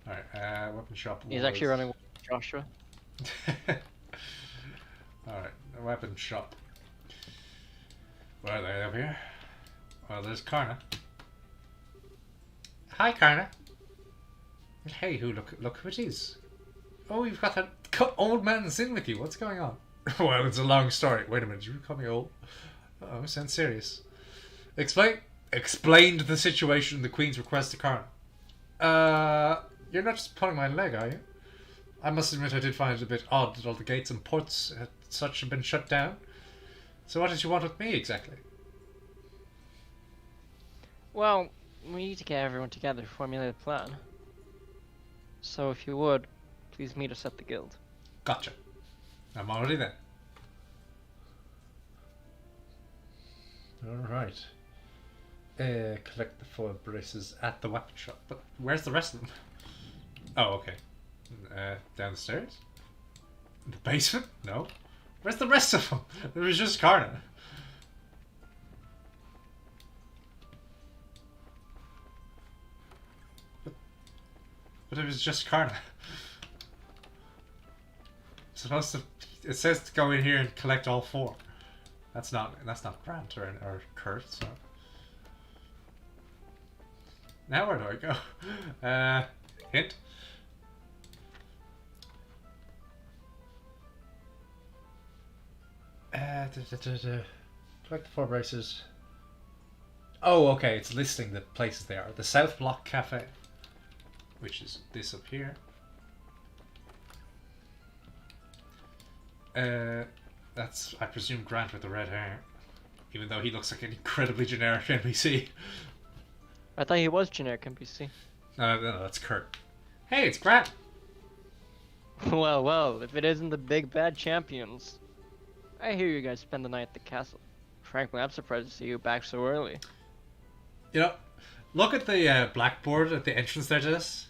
A: Alright, weapon shop.
B: He's actually running with Joshua.
A: Alright, the weapon shop. Where are they up here? Well, there's Karna. Hi, Karna. Hey, look who it is. Oh, you've got that old man Sin with you. What's going on? Well, it's a long story. Wait a minute, you call me old? Oh, sounds serious. Explained the situation, the Queen's request to Karna. You're not just pulling my leg, are you? I must admit I did find it a bit odd that all the gates and ports and such have been shut down. So what did you want with me, exactly?
B: Well, we need to get everyone together to formulate a plan. So if you would, please meet us at the guild.
A: Gotcha. I'm already there. Alright. Collect the 4 braces at the weapon shop. But where's the rest of them? Oh, okay. Downstairs? In the basement? No. Where's the rest of them? There was just Karna. But it was just Karna. Supposed to. It says to go in here and collect all 4. That's not Grant or Kurt. So now where do I go? Hint. Collect the 4 braces. Oh, okay. It's listing the places they are. The South Block Cafe. which is this up here. That's, I presume, Grant with the red hair. Even though he looks like an incredibly generic NPC.
B: I thought he was generic NPC.
A: No, that's Kurt. Hey, it's Grant!
B: Well, well, if it isn't the big bad champions. I hear you guys spend the night at the castle. Frankly, I'm surprised to see you back so early.
A: You know, look at the blackboard at the entrance there to this.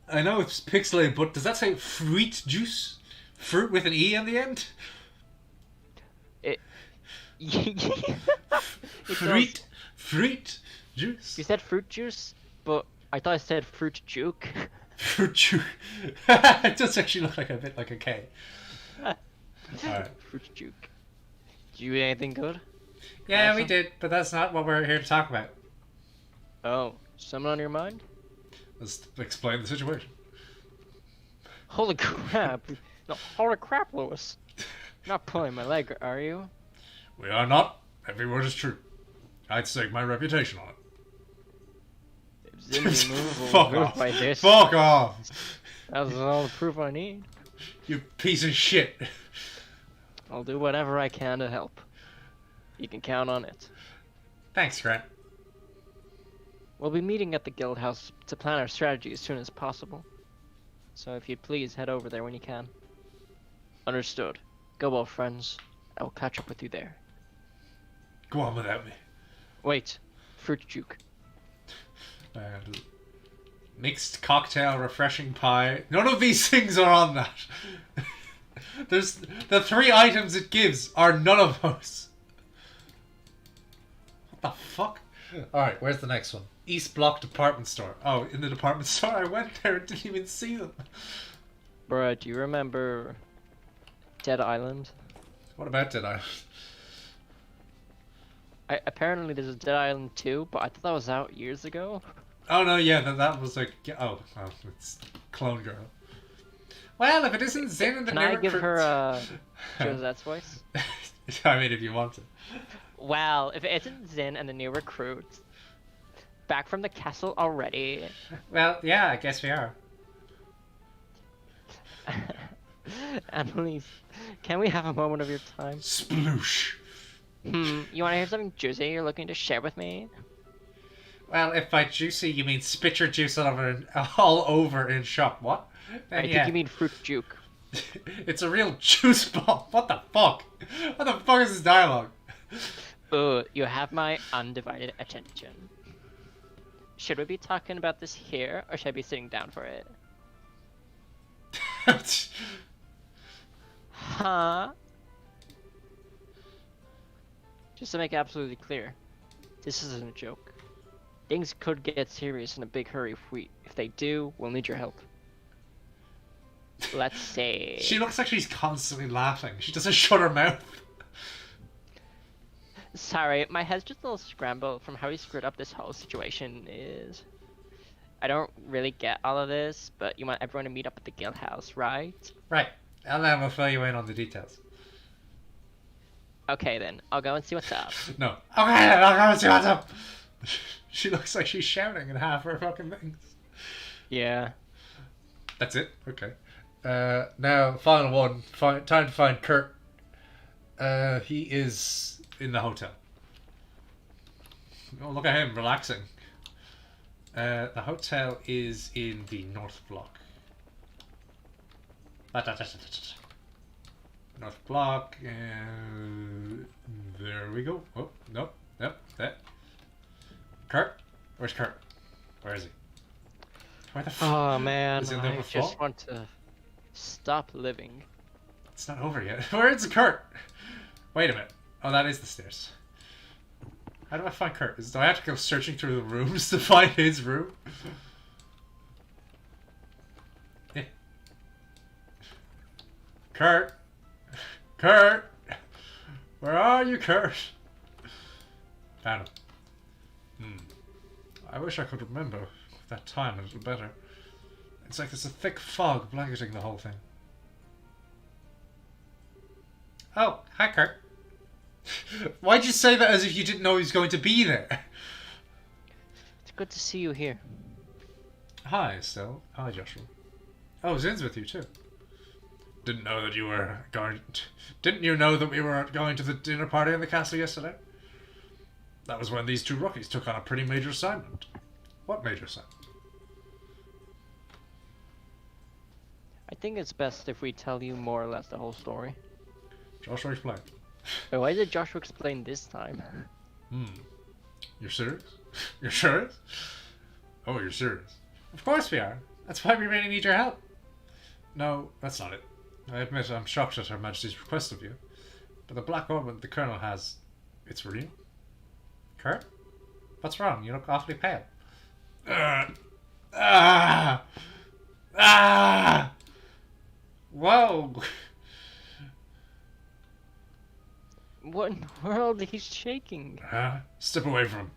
A: I know it's pixelated, but does that say fruit juice? Fruit with an E on the end? Fruit juice.
B: You said fruit juice, but I thought I said fruit juke.
A: Fruit juke. It does actually look like a bit like a K. Alright.
B: Fruit juke. Did you eat anything good?
A: Yeah,
B: Awesome.
A: we did, but that's not what we're here to talk about.
B: Oh, something on your mind?
A: Let's explain the situation.
B: Holy crap! No, holy crap, Lewis! Not pulling my leg, are you?
A: We are not. Every word is true. I'd stake my reputation on it.
B: If Zim's move will
A: Fuck
B: move
A: off.
B: by this,
A: Fuck off.
B: that's all the proof I need.
A: You piece of shit.
B: I'll do whatever I can to help. You can count on it.
A: Thanks, Grant.
B: We'll be meeting at the guild house to plan our strategy as soon as possible. So if you'd please head over there when you can. Understood. Go well, friends. I will catch up with you there.
A: Go on without me.
B: Wait. Fruit juke.
A: Mixed cocktail, refreshing pie. None of these things are on that. There's the 3 items it gives are none of those. What the fuck? Alright, where's the next one? East Block Department Store. Oh, in the department store? I went there and didn't even see them.
B: Bruh, do you remember Dead Island?
A: What about Dead Island?
B: Apparently there's a Dead Island 2, but I thought that was out years ago.
A: Oh no, yeah, that was like... Oh, it's Clone Girl. Well, if it isn't Zin in the
B: Can I give her Josette's voice?
A: I mean, if you want to.
B: Well, if it isn't Zin and the new recruits, back from the castle already.
A: Well, yeah, I guess we are.
B: Annalise, can we have a moment of your time?
A: Sploosh.
B: You want to hear something juicy you're looking to share with me?
A: Well, if by juicy you mean spit your juice all over in shop, what? Then,
B: I think you mean fruit juke.
A: It's a real juice bomb. What the fuck? What the fuck is this dialogue?
B: You have my undivided attention. Should we be talking about this here, or should I be sitting down for it? Huh? Just to make it absolutely clear, this isn't a joke. Things could get serious in a big hurry if they do, we'll need your help. Let's see.
A: She looks like she's constantly laughing. She doesn't shut her mouth.
B: Sorry, my head's just a little scrambled from how he screwed up this whole situation I don't really get all of this, but you want everyone to meet up at the guild house, right?
A: Right. And then we'll fill you in on the details.
B: Okay then, I'll go and see what's up.
A: No. Okay, I'll go and see what's up. She looks like she's shouting in half her fucking things.
B: Yeah.
A: That's it? Okay. Now, final one. Time to find Kurt. He is in the hotel. Oh, look at him, relaxing. The hotel is in the North Block. North Block. There we go. Oh, nope. Yep, that. Kurt? Where's Kurt? Where is he? Where the fuck?
B: Oh man,
A: Is he on the
B: I
A: upper floor?
B: just want to stop living.
A: It's not over yet. Where is Kurt? Wait a minute. Oh, that is the stairs. How do I find Kurt? Do I have to go searching through the rooms to find his room? Yeah. Kurt! Kurt! Where are you, Kurt? Found him. I wish I could remember that time a little better. It's like there's a thick fog blanketing the whole thing. Oh, hi, Kurt. Why'd you say that as if you didn't know he was going to be there?
B: It's good to see you here.
A: Hi, Estelle. Hi, Joshua. Oh, Zin's with you too. Didn't know that you were going. Didn't you know that we were going to the dinner party in the castle yesterday? That was when these two rookies took on a pretty major assignment. What major assignment?
B: I think it's best if we tell you more or less the whole story.
A: Joshua explained.
B: Wait, why did Joshua explain this time?
A: You're serious? You're serious? Oh, you're serious? Of course we are. That's why we really need your help. No, that's not it. I admit I'm shocked at Her Majesty's request of you. But the black ornament the Colonel has... It's real? Kurt? What's wrong? You look awfully pale. Whoa!
B: What in the world? He's shaking.
A: Step away from him.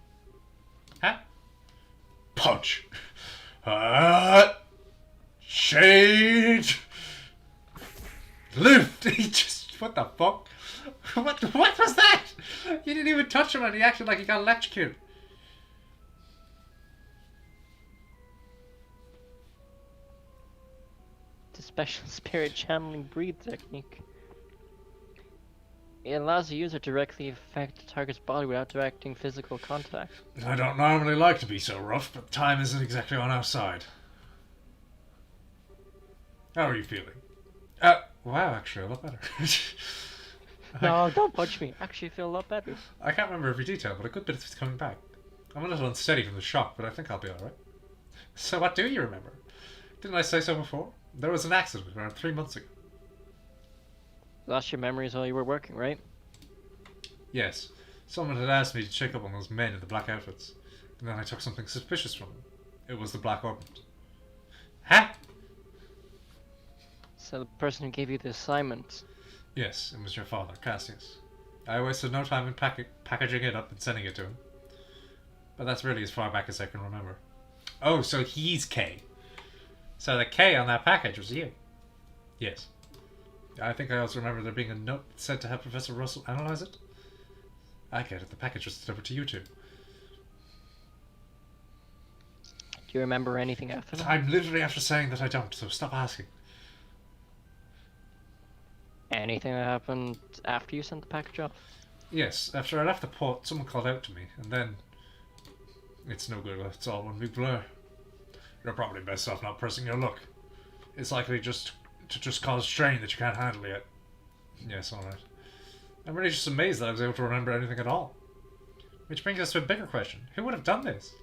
A: Huh? Punch! Shade! Lift! He just... What the fuck? What was that? You didn't even touch him and he acted like he got electrocuted.
B: The special spirit channeling breathe technique. It allows the user to directly affect the target's body without directing physical contact.
A: I don't normally like to be so rough, but time isn't exactly on our side. How are you feeling? Wow, actually, a lot better.
B: No, don't punch me. Actually, I feel a lot better.
A: I can't remember every detail, but a good bit of it's coming back. I'm a little unsteady from the shock, but I think I'll be alright. So what do you remember? Didn't I say so before? There was an accident around 3 months ago.
B: Lost your memories while you were working, right?
A: Yes. Someone had asked me to check up on those men in the black outfits, and then I took something suspicious from them. It was the black ornament. Huh?
B: So the person who gave you the assignment.
A: Yes, it was your father, Cassius. I wasted no time in packaging it up and sending it to him. But that's really as far back as I can remember. Oh, so he's K. So the K on that package was you. Yes. I think I also remember there being a note sent to have Professor Russell analyze it. I get it, the package was delivered to you two.
B: Do you remember anything after that?
A: I'm literally after saying that I don't, so stop asking.
B: Anything that happened after you sent the package off?
A: Yes, after I left the port, someone called out to me, and then... It's no good, it's all one big blur. You're probably best off not pressing your luck. It's likely to just cause strain that you can't handle yet. Yes, alright. I'm really just amazed that I was able to remember anything at all. Which brings us to a bigger question. Who would have done this?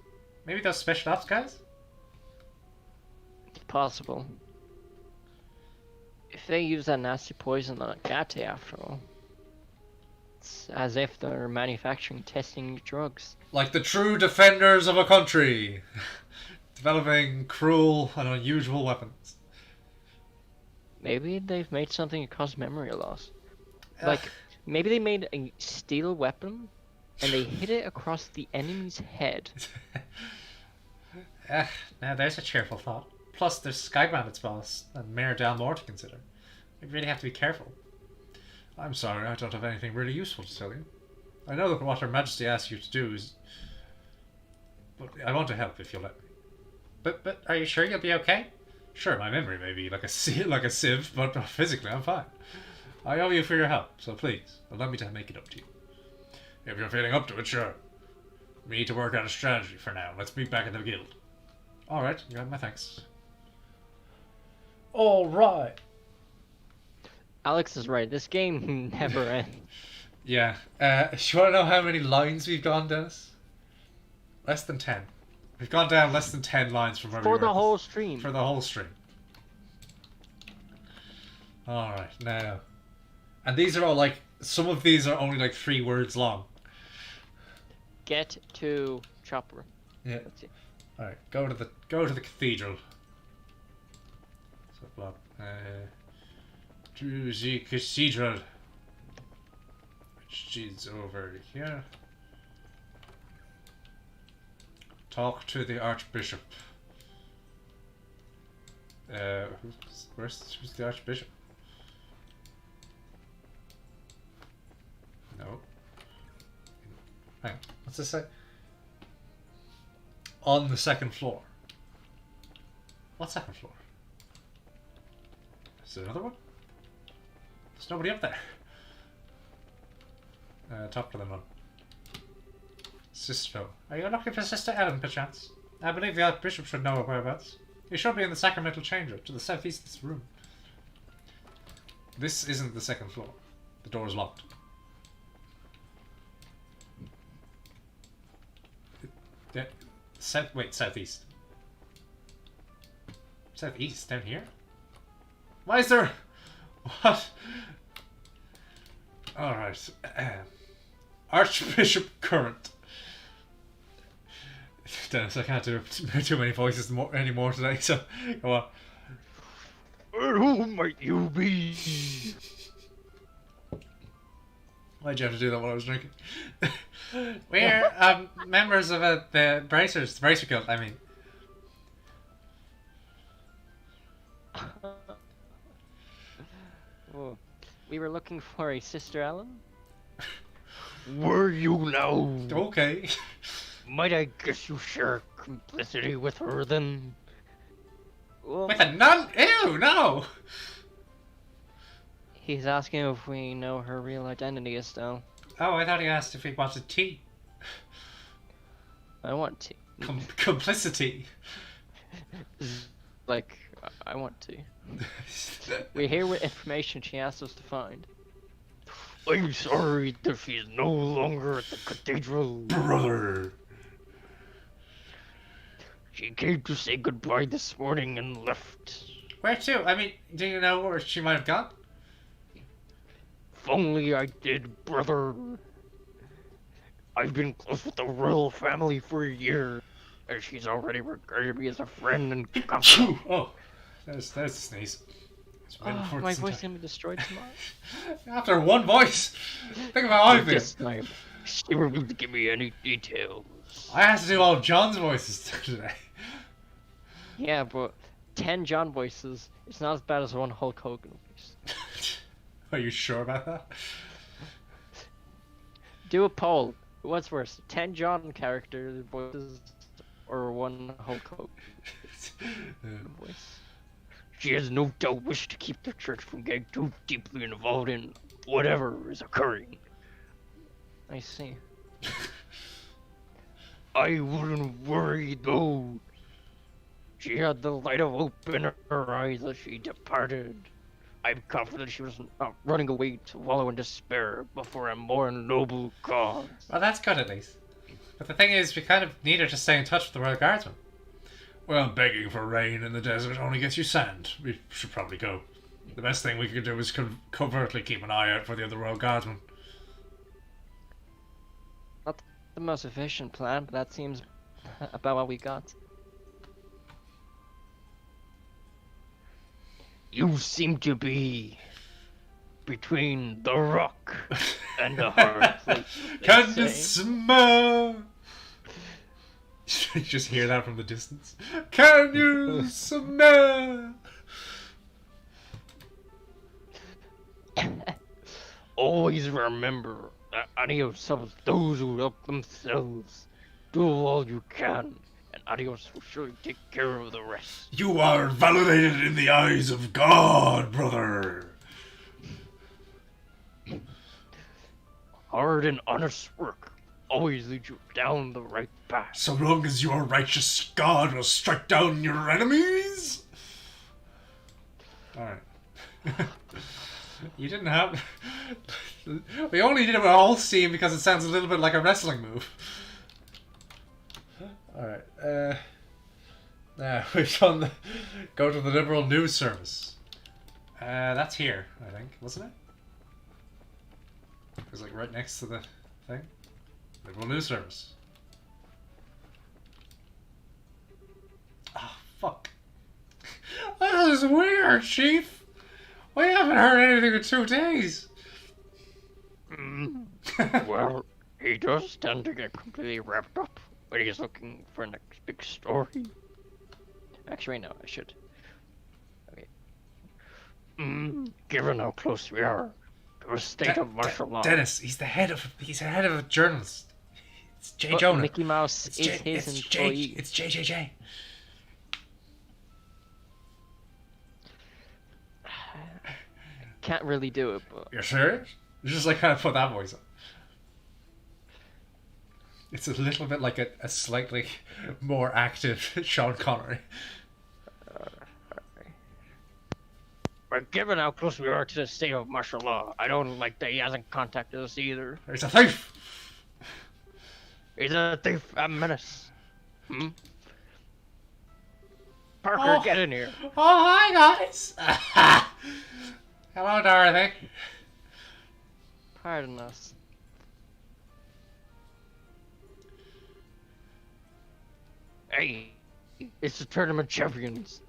A: Maybe those special ops guys?
B: It's possible. If they use that nasty poison on Gate after all. It's as if they're manufacturing testing drugs.
A: Like the true defenders of a country! Developing cruel and unusual weapons.
B: Maybe they've made something that caused memory loss. Like, maybe they made a steel weapon and they hit it across the enemy's head.
A: Now there's a cheerful thought. Plus there's Sky Bandit's boss and Mayor Dalmore to consider. We really have to be careful. I'm sorry, I don't have anything really useful to tell you. I know that what Her Majesty asks you to do is... But I want to help if you'll let me. But are you sure you'll be okay? Sure, my memory may be like a sieve, but physically I'm fine. I owe you for your help, so please, allow me to make it up to you. If you're feeling up to it, sure. We need to work out a strategy for now. Let's meet back in the guild. Alright, you got my thanks. Alright.
B: Alex is right, this game never ends.
A: Yeah. Do you want to know how many lines we've gone, Dennis? Less than 10. We've gone down less than 10 lines from where we were.
B: For the whole stream.
A: For the whole stream. Alright, now. And these are all like, some of these are only like 3 words long.
B: Get to Chopper.
A: Yeah.
B: Let's see.
A: Alright, go to the cathedral. So block. To the cathedral. Which is over here. Talk to the Archbishop. Who's the Archbishop? No. Hang on. What's this say? On the second floor. What second floor? Is there another one? There's nobody up there. Top of the one. Sister. Are you looking for Sister Ellen, perchance? I believe the Archbishop should know her whereabouts. You should be in the sacramental chamber, to the southeast of this room. This isn't the second floor. The door is locked. Southeast. Southeast, down here? Why is there... What? Alright. Archbishop Current. Dennis, I can't do too many voices anymore today, so go on.
B: Who might you be?
A: Why'd you have to do that while I was drinking? We're members of the Bracers, the Bracer Guild, I mean.
B: Oh, we were looking for a Sister Ellen?
C: Were you now?
A: Okay.
C: Might I guess you share complicity with her then?
B: Well,
A: With a nun? Ew, no!
B: he's asking if we know her real identity, Estelle.
A: Oh, I thought he asked if he wanted tea.
B: I want to.
A: Complicity.
B: Like, I want to. We're here with information she asked us to find.
C: I'm sorry that she's no longer at the cathedral.
A: Brother.
C: She came to say goodbye this morning and left.
A: Where to? I mean, do you know where she might have gone?
C: If only I did, brother. I've been close with the royal family for a year, and she's already regarded me as a friend and confidant.
A: Oh, there's a sneeze.
B: Oh, my voice can be destroyed tomorrow.
A: After one voice, think of how I feel.
C: This time, she refused to give me any details.
A: I had to do all John's voices today.
B: Yeah, but 10 John voices, it's not as bad as one Hulk Hogan voice.
A: Are you sure about that?
B: Do a poll. What's worse, 10 John character voices or one Hulk Hogan voice?
C: She has no doubt wished to keep the church from getting too deeply involved in whatever is occurring.
B: I see.
C: I wouldn't worry though. She had the light of hope in her eyes as she departed. I'm confident she was not running away to wallow in despair before a more noble cause.
A: Well, that's good at least. But the thing is, we kind of need her to stay in touch with the Royal Guardsmen. Well, begging for rain in the desert only gets you sand. We should probably go. The best thing we could do is covertly keep an eye out for the other Royal Guardsmen.
B: Not the most efficient plan, but that seems about what we got.
C: You seem to be between the rock and the hard place.
A: Can you smell? You just hear that from the distance. Can you smell?
C: Always remember that adios helps those who help themselves. Do all you can, and adios will surely take care of the rest.
A: You are validated in the eyes of God, brother.
C: Hard and honest work always leads you down the right path.
A: So long as you are righteous, God will strike down your enemies. Alright. You didn't have... We only did a whole scene because it sounds a little bit like a wrestling move. Alright, now we've done the... Go to the Liberal News Service. That's here, I think, wasn't it? It was like right next to the thing. Liberal News Service. Oh, fuck. This is weird, Chief. We haven't heard anything in 2 days.
C: Well, he does tend to get completely wrapped up when he's looking for the next big story.
B: Actually, no, I should. Okay.
C: Given how close we are to a state of martial law.
A: Dennis, he's the head of a journalist. It's J.
B: But
A: Jonah.
B: Mickey Mouse
A: It's
B: is his employee.
A: It's JJJ.
B: can't really do it, but
A: You're serious? You just like kind of put that voice on. It's a little bit like a slightly more active Sean Connery.
C: But given how close we are to the state of martial law, I don't like that he hasn't contacted us either.
A: He's a thief!
C: He's a thief, a menace. Parker,
A: Oh.
C: get in here.
A: Oh, hi guys! Hello, Dorothy.
B: pardon us.
C: Hey, it's the tournament champions.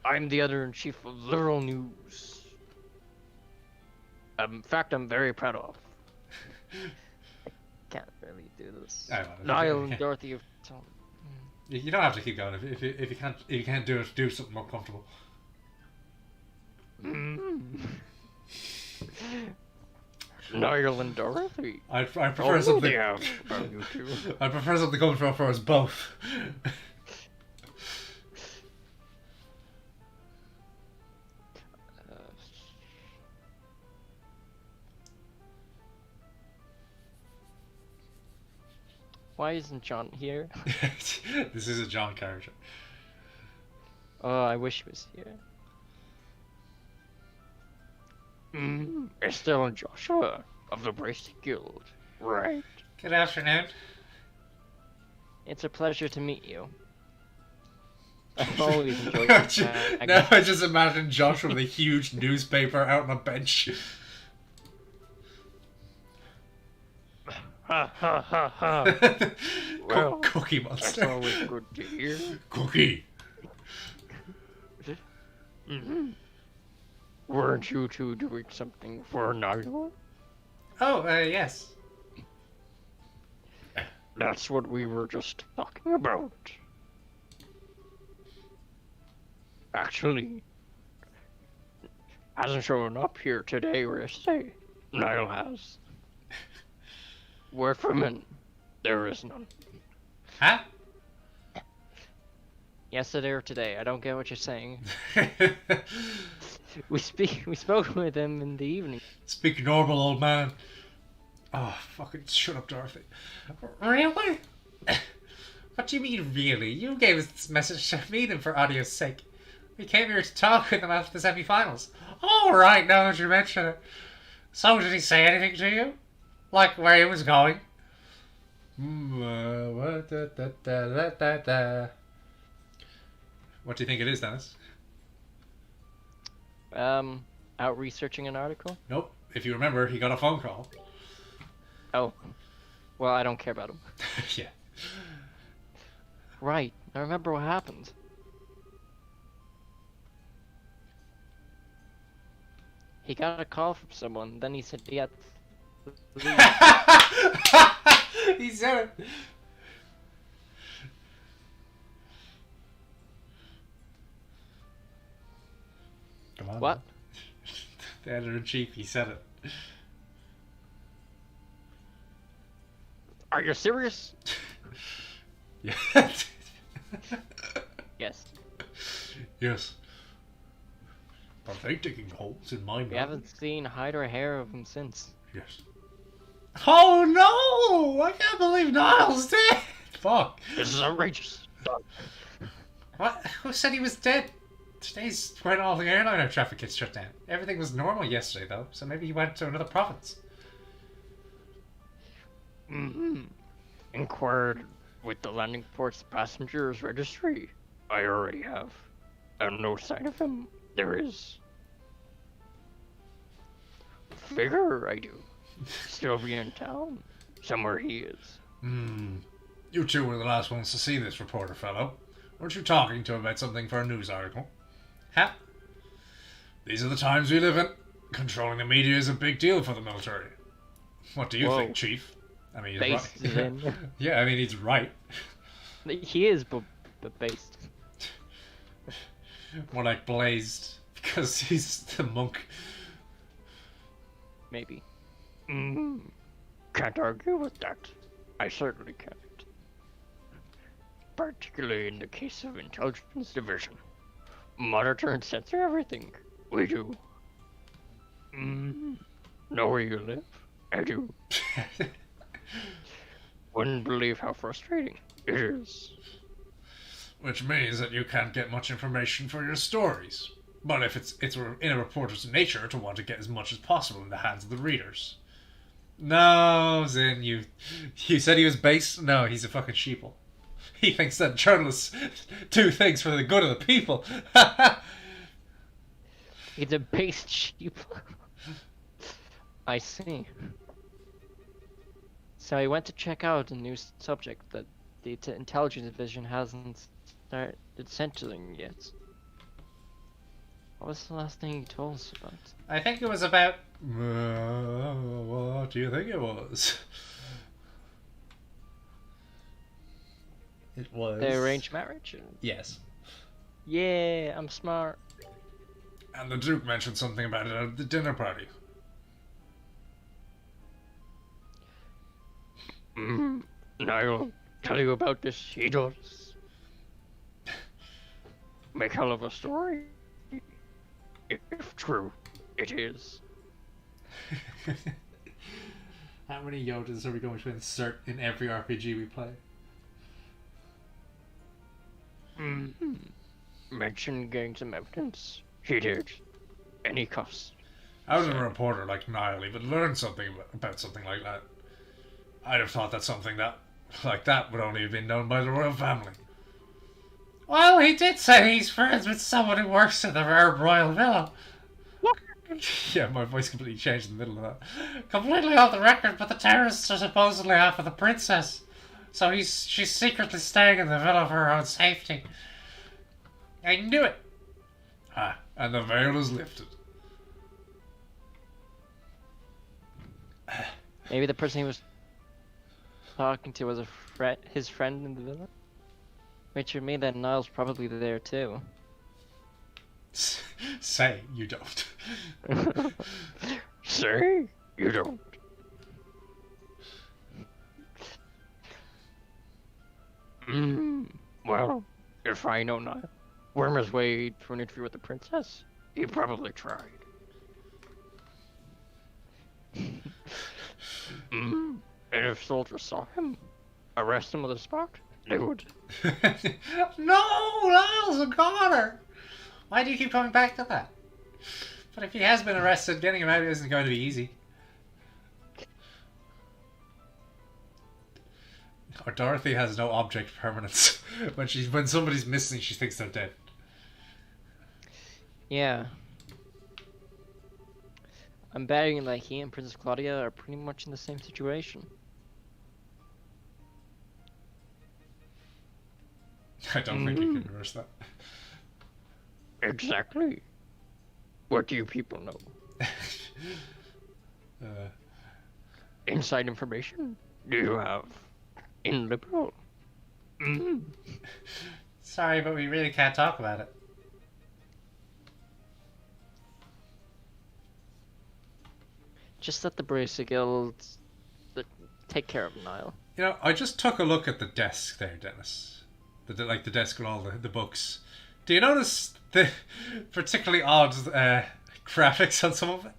C: I'm the editor-in-chief of Literal News. In fact, I'm very proud of.
B: Can't really do this.
A: I don't know.
C: Niall and Dorothy have told
A: You don't have to keep going. If you can't do it, do something more comfortable.
C: Niall and Dorothy.
A: I prefer
C: Oh,
A: something.
C: they have about you two.
A: I prefer something coming for us both.
B: Why isn't John here?
A: This is a John character.
B: Oh, I wish he was here.
C: Estelle and Joshua of the Bracing Guild, right?
A: Good afternoon.
B: It's a pleasure to meet you. I've always enjoyed
A: now
B: your
A: I just imagine Josh with a huge newspaper out on a bench.
C: Ha ha ha ha. Well,
A: Cookie
C: That's
A: monster.
C: always good to hear.
A: Cookie.
C: Weren't you two doing something for Niall?
A: Oh, yes.
C: That's what we were just talking about. Actually, hasn't shown up here today or yesterday. Niall has. Word from him, there is none.
A: Huh?
B: Yesterday or today, I don't get what you're saying. We spoke with him in the evening.
A: Speak normal, old man. Oh, fucking shut up, Dorothy. Really? What do you mean, really? You gave us this message to meet him for audio's sake. We came here to talk with him after the semi-finals. All right, now that you mention it. So, did he say anything to you? Like where he was going? What do you think it is, Dennis?
B: Out researching an article?
A: Nope. If you remember, he got a phone call.
B: Oh. Well, I don't care about him.
A: Yeah.
B: Right. I remember what happened. He got a call from someone, then he said he had to leave.
A: He said it. Come on.
B: What?
A: Man. The editor-in-chief, he said it.
C: Are you serious?
A: Yeah.
B: Yes.
A: Yes. Are they digging holes in my
B: We
A: mind?
B: haven't seen hide or hair of him since.
A: Yes. Oh no! I can't believe Niall's dead! Fuck.
C: This is outrageous.
A: What? Who said he was dead? Today's when all the airliner traffic gets shut down. Everything was normal yesterday though, so maybe he went to another province.
C: Inquired with the landing port's passengers registry. I already have. And no sign of him. There is. Figure I do. Still be in town. Somewhere he is.
A: You two were the last ones to see this reporter fellow. Weren't you talking to him about something for a news article? Huh? These are the times we live in. Controlling the media is a big deal for the military. What do you
B: Whoa.
A: think, Chief? I mean, he's
B: Based
A: right.
B: in.
A: Yeah, I mean, he's right.
B: He is, but based.
A: More like blazed, because he's the monk.
B: Maybe.
C: Can't argue with that. I certainly can't. Particularly in the case of intelligence division. Monitor and censor everything. We do. Know where you live? I do. Wouldn't believe how frustrating it is.
A: Which means that you can't get much information for your stories. But if it's in a reporter's nature to want to get as much as possible in the hands of the readers. No, Zin, you said he was base? No, he's a fucking sheeple. He thinks that journalists do things for the good of the people.
B: He's a based sheep. I see. So I went to check out a new subject that the intelligence division hasn't started censoring yet. What was the last thing you told us about?
A: I think it was about... what do you think it was? It was...
B: The arranged marriage?
A: Yes.
B: Yeah, I'm smart.
A: And the Duke mentioned something about it at the dinner party.
C: I'll tell you about this. He does. Make hell of a story. If true, it is.
A: How many Yodas are we going to insert in every RPG we play?
C: Mention getting some evidence. He did. Any cost.
A: I was a reporter like Niall even learned something about something like that. I'd have thought that something like that would only have been known by the royal family. Well, he did say he's friends with someone who works in the royal villa.
C: What?
A: Yeah, my voice completely changed in the middle of that. Completely off the record, but the terrorists are supposedly after the princess. So she's secretly staying in the villa for her own safety. I knew it. Ah, and the veil is lifted.
B: Maybe the person he was talking to was his friend in the villa? Which would mean that Niall's probably there too.
A: Say you don't.
C: Say you don't. Well, if I know Niall, worm his way to an interview with the princess, he probably tried. And if soldiers saw him, arrest him on the spot, they would.
A: No, Niall's a goner. Why do you keep coming back to that? But if he has been arrested, getting him out isn't going to be easy. Or Dorothy has no object permanence. when somebody's missing, she thinks they're dead.
B: Yeah. I'm betting that he and Princess Claudia are pretty much in the same situation.
A: I don't think you can reverse that.
C: Exactly. What do you people know? Inside information? Do you have in liberal?
A: Sorry, but we really can't talk about it.
B: Just let the Bracer Guild take care of Niall.
A: You know, I just took a look at the desk there, Dennis. The desk with all the books. Do you notice the particularly odd graphics on some of it?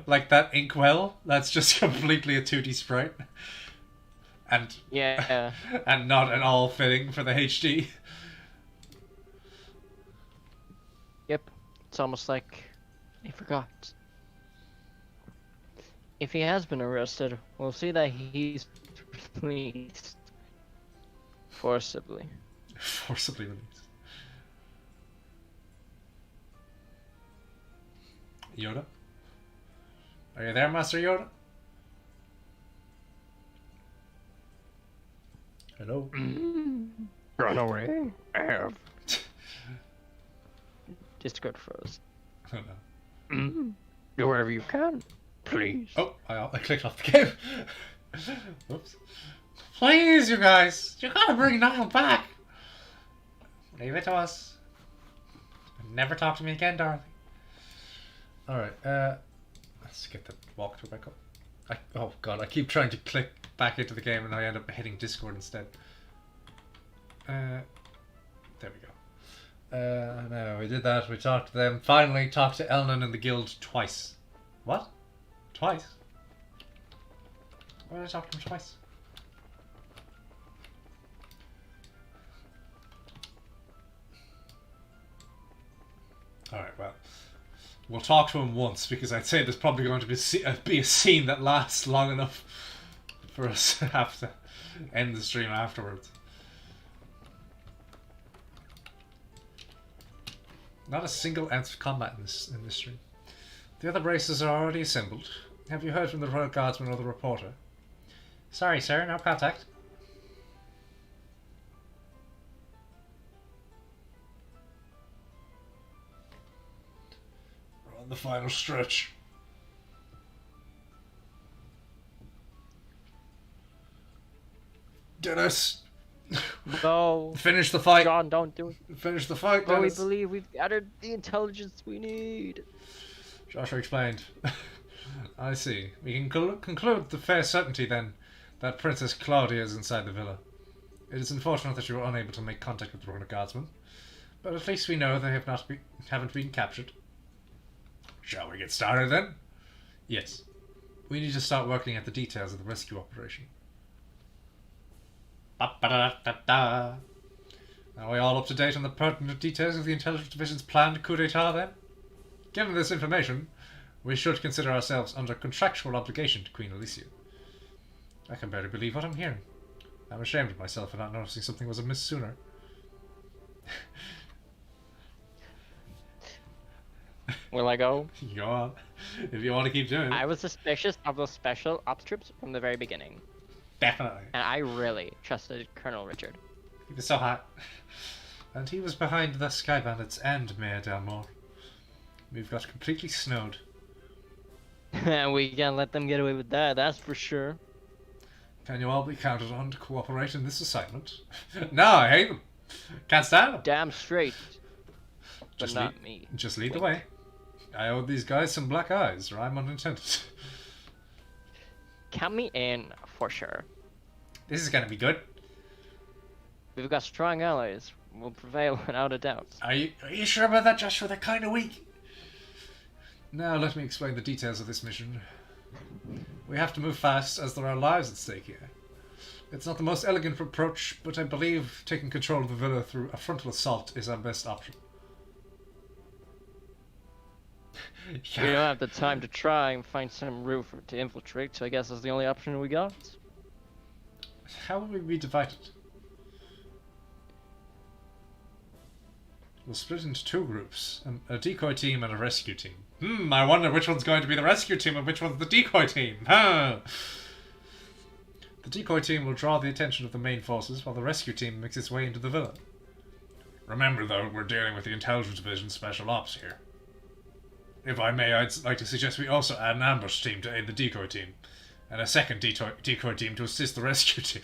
A: Like that inkwell, that's just completely a 2D sprite. And
B: Yeah.
A: and not at all fitting for the HD.
B: Yep. It's almost like he forgot. If he has been arrested, we'll see that he's released. Forcibly.
A: Forcibly released. Yoda? Are you there, Master Yoda? Hello?
C: Run away? I have.
B: Discord froze.
A: Oh, no.
C: Do whatever you can, please.
A: Oh, I clicked off the game. Oops. Please, you guys. You gotta bring Niall back. Leave it to us. Never talk to me again, Dorothy. Alright, let's get the walkthrough back up. Oh god, I keep trying to click back into the game and I end up hitting Discord instead. There we go. No, we did that, we talked to them. Finally talked to Elnan and the guild twice. What? Twice? Why did I talk to him twice? Alright, well. We'll talk to him once, because I'd say there's probably going to be a scene that lasts long enough for us to have to end the stream afterwards. Not a single ounce of combat in this stream. The other braces are already assembled. Have you heard from the Royal Guardsman or the reporter? Sorry, sir, no contact. We're on the final stretch. Dennis!
B: No.
A: Finish the fight!
B: John, don't do it.
A: Finish the fight,
B: Oh, we
A: Dennis!
B: believe we've gathered the intelligence we need.
A: Joshua explained. I see. We can conclude with fair certainty, then, that Princess Claudia is inside the villa. It is unfortunate that you were unable to make contact with the Royal Guardsmen, but at least we know they haven't been captured. Shall we get started, then? Yes. We need to start working at the details of the rescue operation. Ba-ba-da-da-da. Are we all up to date on the pertinent details of the Intelligence Division's planned coup d'etat, then? Given this information, we should consider ourselves under contractual obligation to Queen Alicia. I can barely believe what I'm hearing. I'm ashamed of myself for not noticing something was amiss sooner.
B: Will I go?
A: Go on. If you want to keep doing it.
B: I was suspicious of those special ops troops from the very beginning.
A: Definitely.
B: And I really trusted Colonel Richard.
A: He was so hot. And he was behind the Sky Bandits and Mayor Dalmore. We've got completely snowed.
B: And we can't let them get away with that, that's for sure.
A: Can you all be counted on to cooperate in this assignment? No, I hate them. Can't stand them.
B: Damn straight. But
A: Just
B: not me.
A: Just lead the
B: Wink.
A: way. I owe these guys some black eyes, or I'm unintended.
B: Count me in for sure.
A: This is gonna be good.
B: We've got strong allies. We'll prevail without a doubt.
A: Are you sure about that, Joshua? They're kind of weak. Now let me explain the details of this mission. We have to move fast, as there are lives at stake here. It's not the most elegant approach, but I believe taking control of the villa through a frontal assault is our best option.
B: We don't have the time to try and find some roof to infiltrate, so I guess that's the only option we got.
A: How will we be divided? We'll split into two groups, a decoy team and a rescue team. I wonder which one's going to be the rescue team and which one's the decoy team. Huh? The decoy team will draw the attention of the main forces, while the rescue team makes its way into the villa. Remember, though, we're dealing with the Intelligence Division Special Ops here. If I may, I'd like to suggest we also add an ambush team to aid the decoy team, and a second decoy team to assist the rescue team.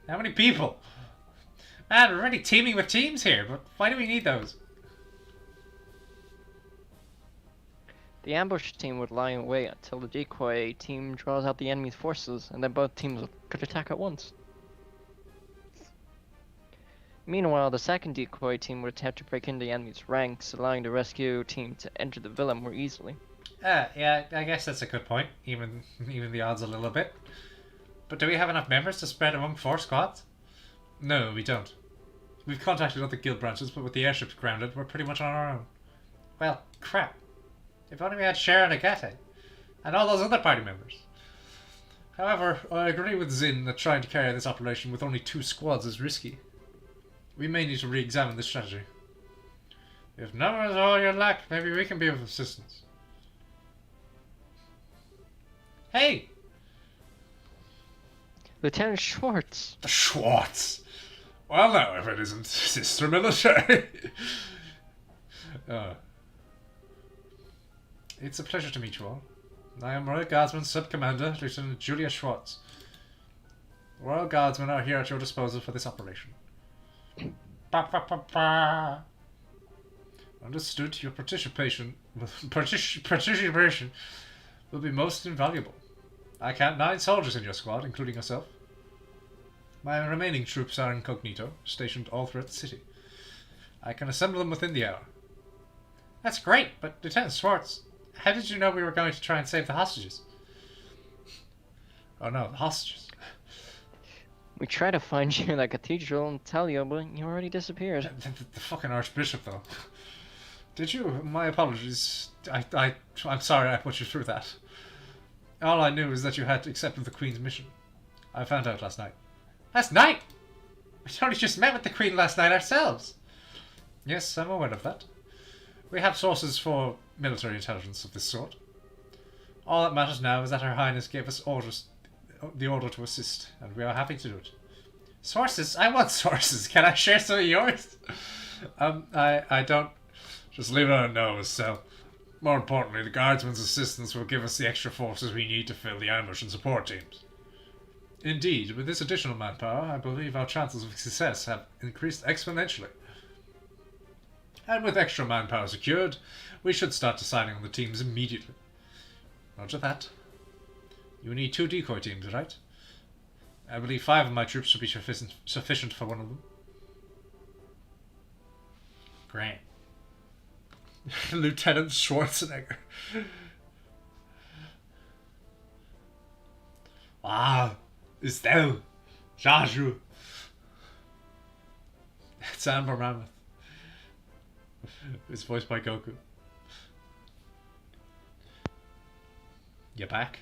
A: How many people? Man, we're already teaming with teams here, but why do we need those?
B: The ambush team would lie in wait until the decoy team draws out the enemy's forces, and then both teams could attack at once. Meanwhile, the second decoy team would attempt to break into the enemy's ranks, allowing the rescue team to enter the villa more easily.
A: Yeah, I guess that's a good point. Even the odds a little bit. But do we have enough members to spread among 4 squads? No, we don't. We've contacted other guild branches, but with the airships grounded, we're pretty much on our own. Well, crap. If only we had Sharon and Agate, and all those other party members. However, I agree with Zin that trying to carry out this operation with only 2 squads is risky. We may need to re-examine this strategy. If numbers are all you lack, maybe we can be of assistance. Hey!
B: Lieutenant Schwartz!
A: The Schwartz! Well now, if it isn't Sister Military! It's a pleasure to meet you all. I am Royal Guardsman Sub-Commander Lieutenant Julia Schwartz. Royal Guardsmen are here at your disposal for this operation. Ba, ba, ba, ba. Understood. Your participation will be most invaluable. I count 9 soldiers in your squad, including yourself. My remaining troops are incognito, stationed all throughout the city. I can assemble them within the hour. That's great, but Lieutenant Schwartz, How did you know we were going to try and save the hostages? Oh no, the hostages.
B: We tried to find you in that cathedral and tell you, but you already disappeared.
A: The fucking Archbishop, though. Did you? My apologies. I'm sorry I put you through that. All I knew is that you had accepted the Queen's mission. I found out last night. Last night? We only just met with the Queen last night ourselves. Yes, I'm aware of that. We have sources for military intelligence of this sort. All that matters now is that Her Highness gave us the order to assist, and we are happy to do it. Sources? I want sources. Can I share some of yours? I don't. Just leave it on a nose, so. More importantly, the Guardsmen's assistance will give us the extra forces we need to fill the ambush and support teams. Indeed, with this additional manpower, I believe our chances of success have increased exponentially. And with extra manpower secured, we should start deciding on the teams immediately. Roger that. You need 2 decoy teams, right? I believe 5 of my troops should be sufficient for one of them. Great. Lieutenant Schwarzenegger. Wow, Estelle, Jaju. It's Amber Mammoth. It's voiced by Goku. You back?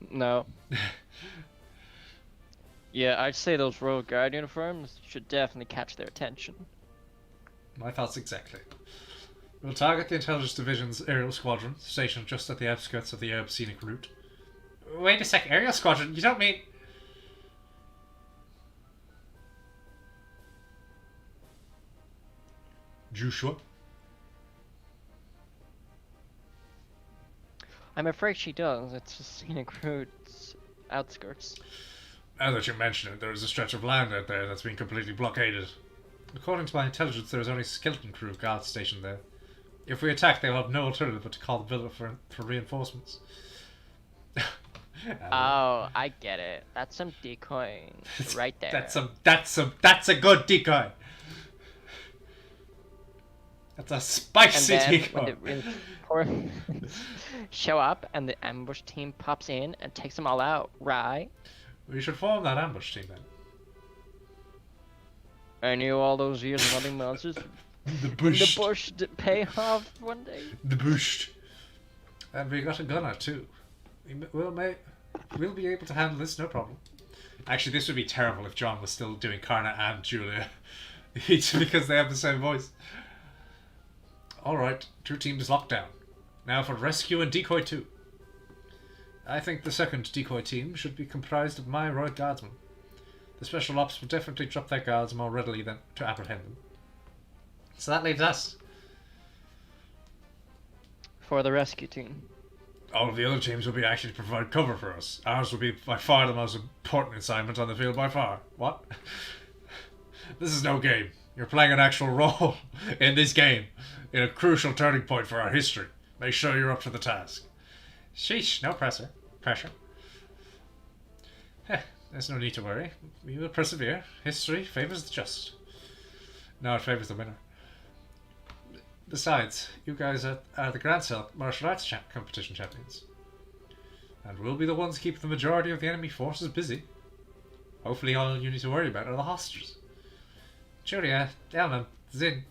B: No. Yeah, I'd say those Royal Guard uniforms should definitely catch their attention.
A: My thoughts exactly. We'll target the Intelligence Division's aerial squadron, stationed just at the outskirts of the Arab scenic route. Wait a sec, aerial squadron? You don't mean... Joshua?
B: I'm afraid she does. It's a scenic route's outskirts.
A: Now that you mention it, there is a stretch of land out there that's been completely blockaded. According to my intelligence, there is only a skeleton crew of guards stationed there. If we attack, they'll have no alternative but to call the villa for reinforcements.
B: Oh, I get it. That's some decoying right there.
A: That's a good decoy. That's a spicy
B: and then
A: decoy.
B: when the reinforcements show up and the ambush team pops in and takes them all out, right?
A: We should form that ambush team then.
B: I knew all those years of hunting monsters.
A: The bush.
B: The bush did pay off one day.
A: The bush. And we got a gunner too. We'll be able to handle this, no problem. Actually, this would be terrible if John was still doing Karna and Julia. Because they have the same voice. Alright, 2 teams locked down. Now for rescue and decoy 2. I think the second decoy team should be comprised of my Royal Guardsmen. The special ops will definitely drop their guards more readily than to apprehend them. So that leaves us.
B: For the rescue team.
A: All of the other teams will be actually to provide cover for us. Ours will be by far the most important assignment on the field by far. What? This is no game. You're playing an actual role in this game, in a crucial turning point for our history. Make sure you're up to the task. Sheesh, no pressure. There's no need to worry. We will persevere. History favours the just. No, it favours the winner. Besides, you guys are the Grand Cell martial arts competition champions. And we'll be the ones keeping the majority of the enemy forces busy. Hopefully all you need to worry about are the hostages. Julia, Elman, Zin,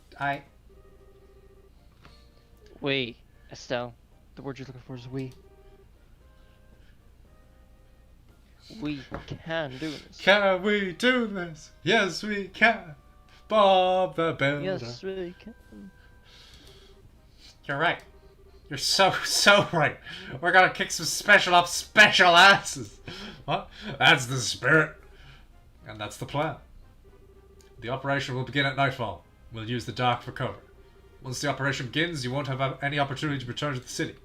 B: We, Estelle. The word you're looking for is we. We can do this.
A: Can we do this? Yes, we can. Bob the Builder.
B: Yes, we can.
A: You're right. You're so right. We're gonna kick some special ops special asses. What? That's the spirit. And that's the plan. The operation will begin at nightfall. We'll use the dark for cover. Once the operation begins, you won't have any opportunity to return to the city.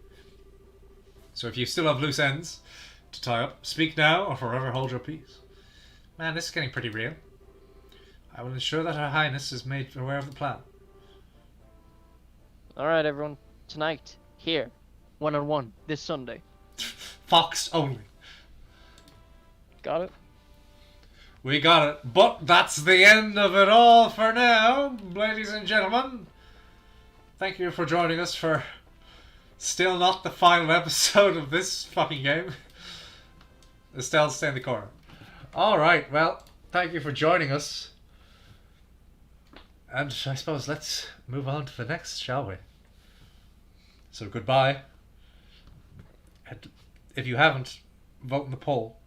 A: So if you still have loose ends to tie up, speak now or forever hold your peace. Man, this is getting pretty real. I will ensure that Her Highness is made aware of the plan.
B: Alright, everyone. Tonight, here, 1-on-1, this Sunday.
A: Fox only.
B: Got it?
A: We got it. But that's the end of it all for now, ladies and gentlemen. Thank you for joining us for Still not the final episode of this fucking game. Estelle, stay in the corner. Alright, well, thank you for joining us. And I suppose let's move on to the next, shall we? So goodbye. And if you haven't, vote in the poll.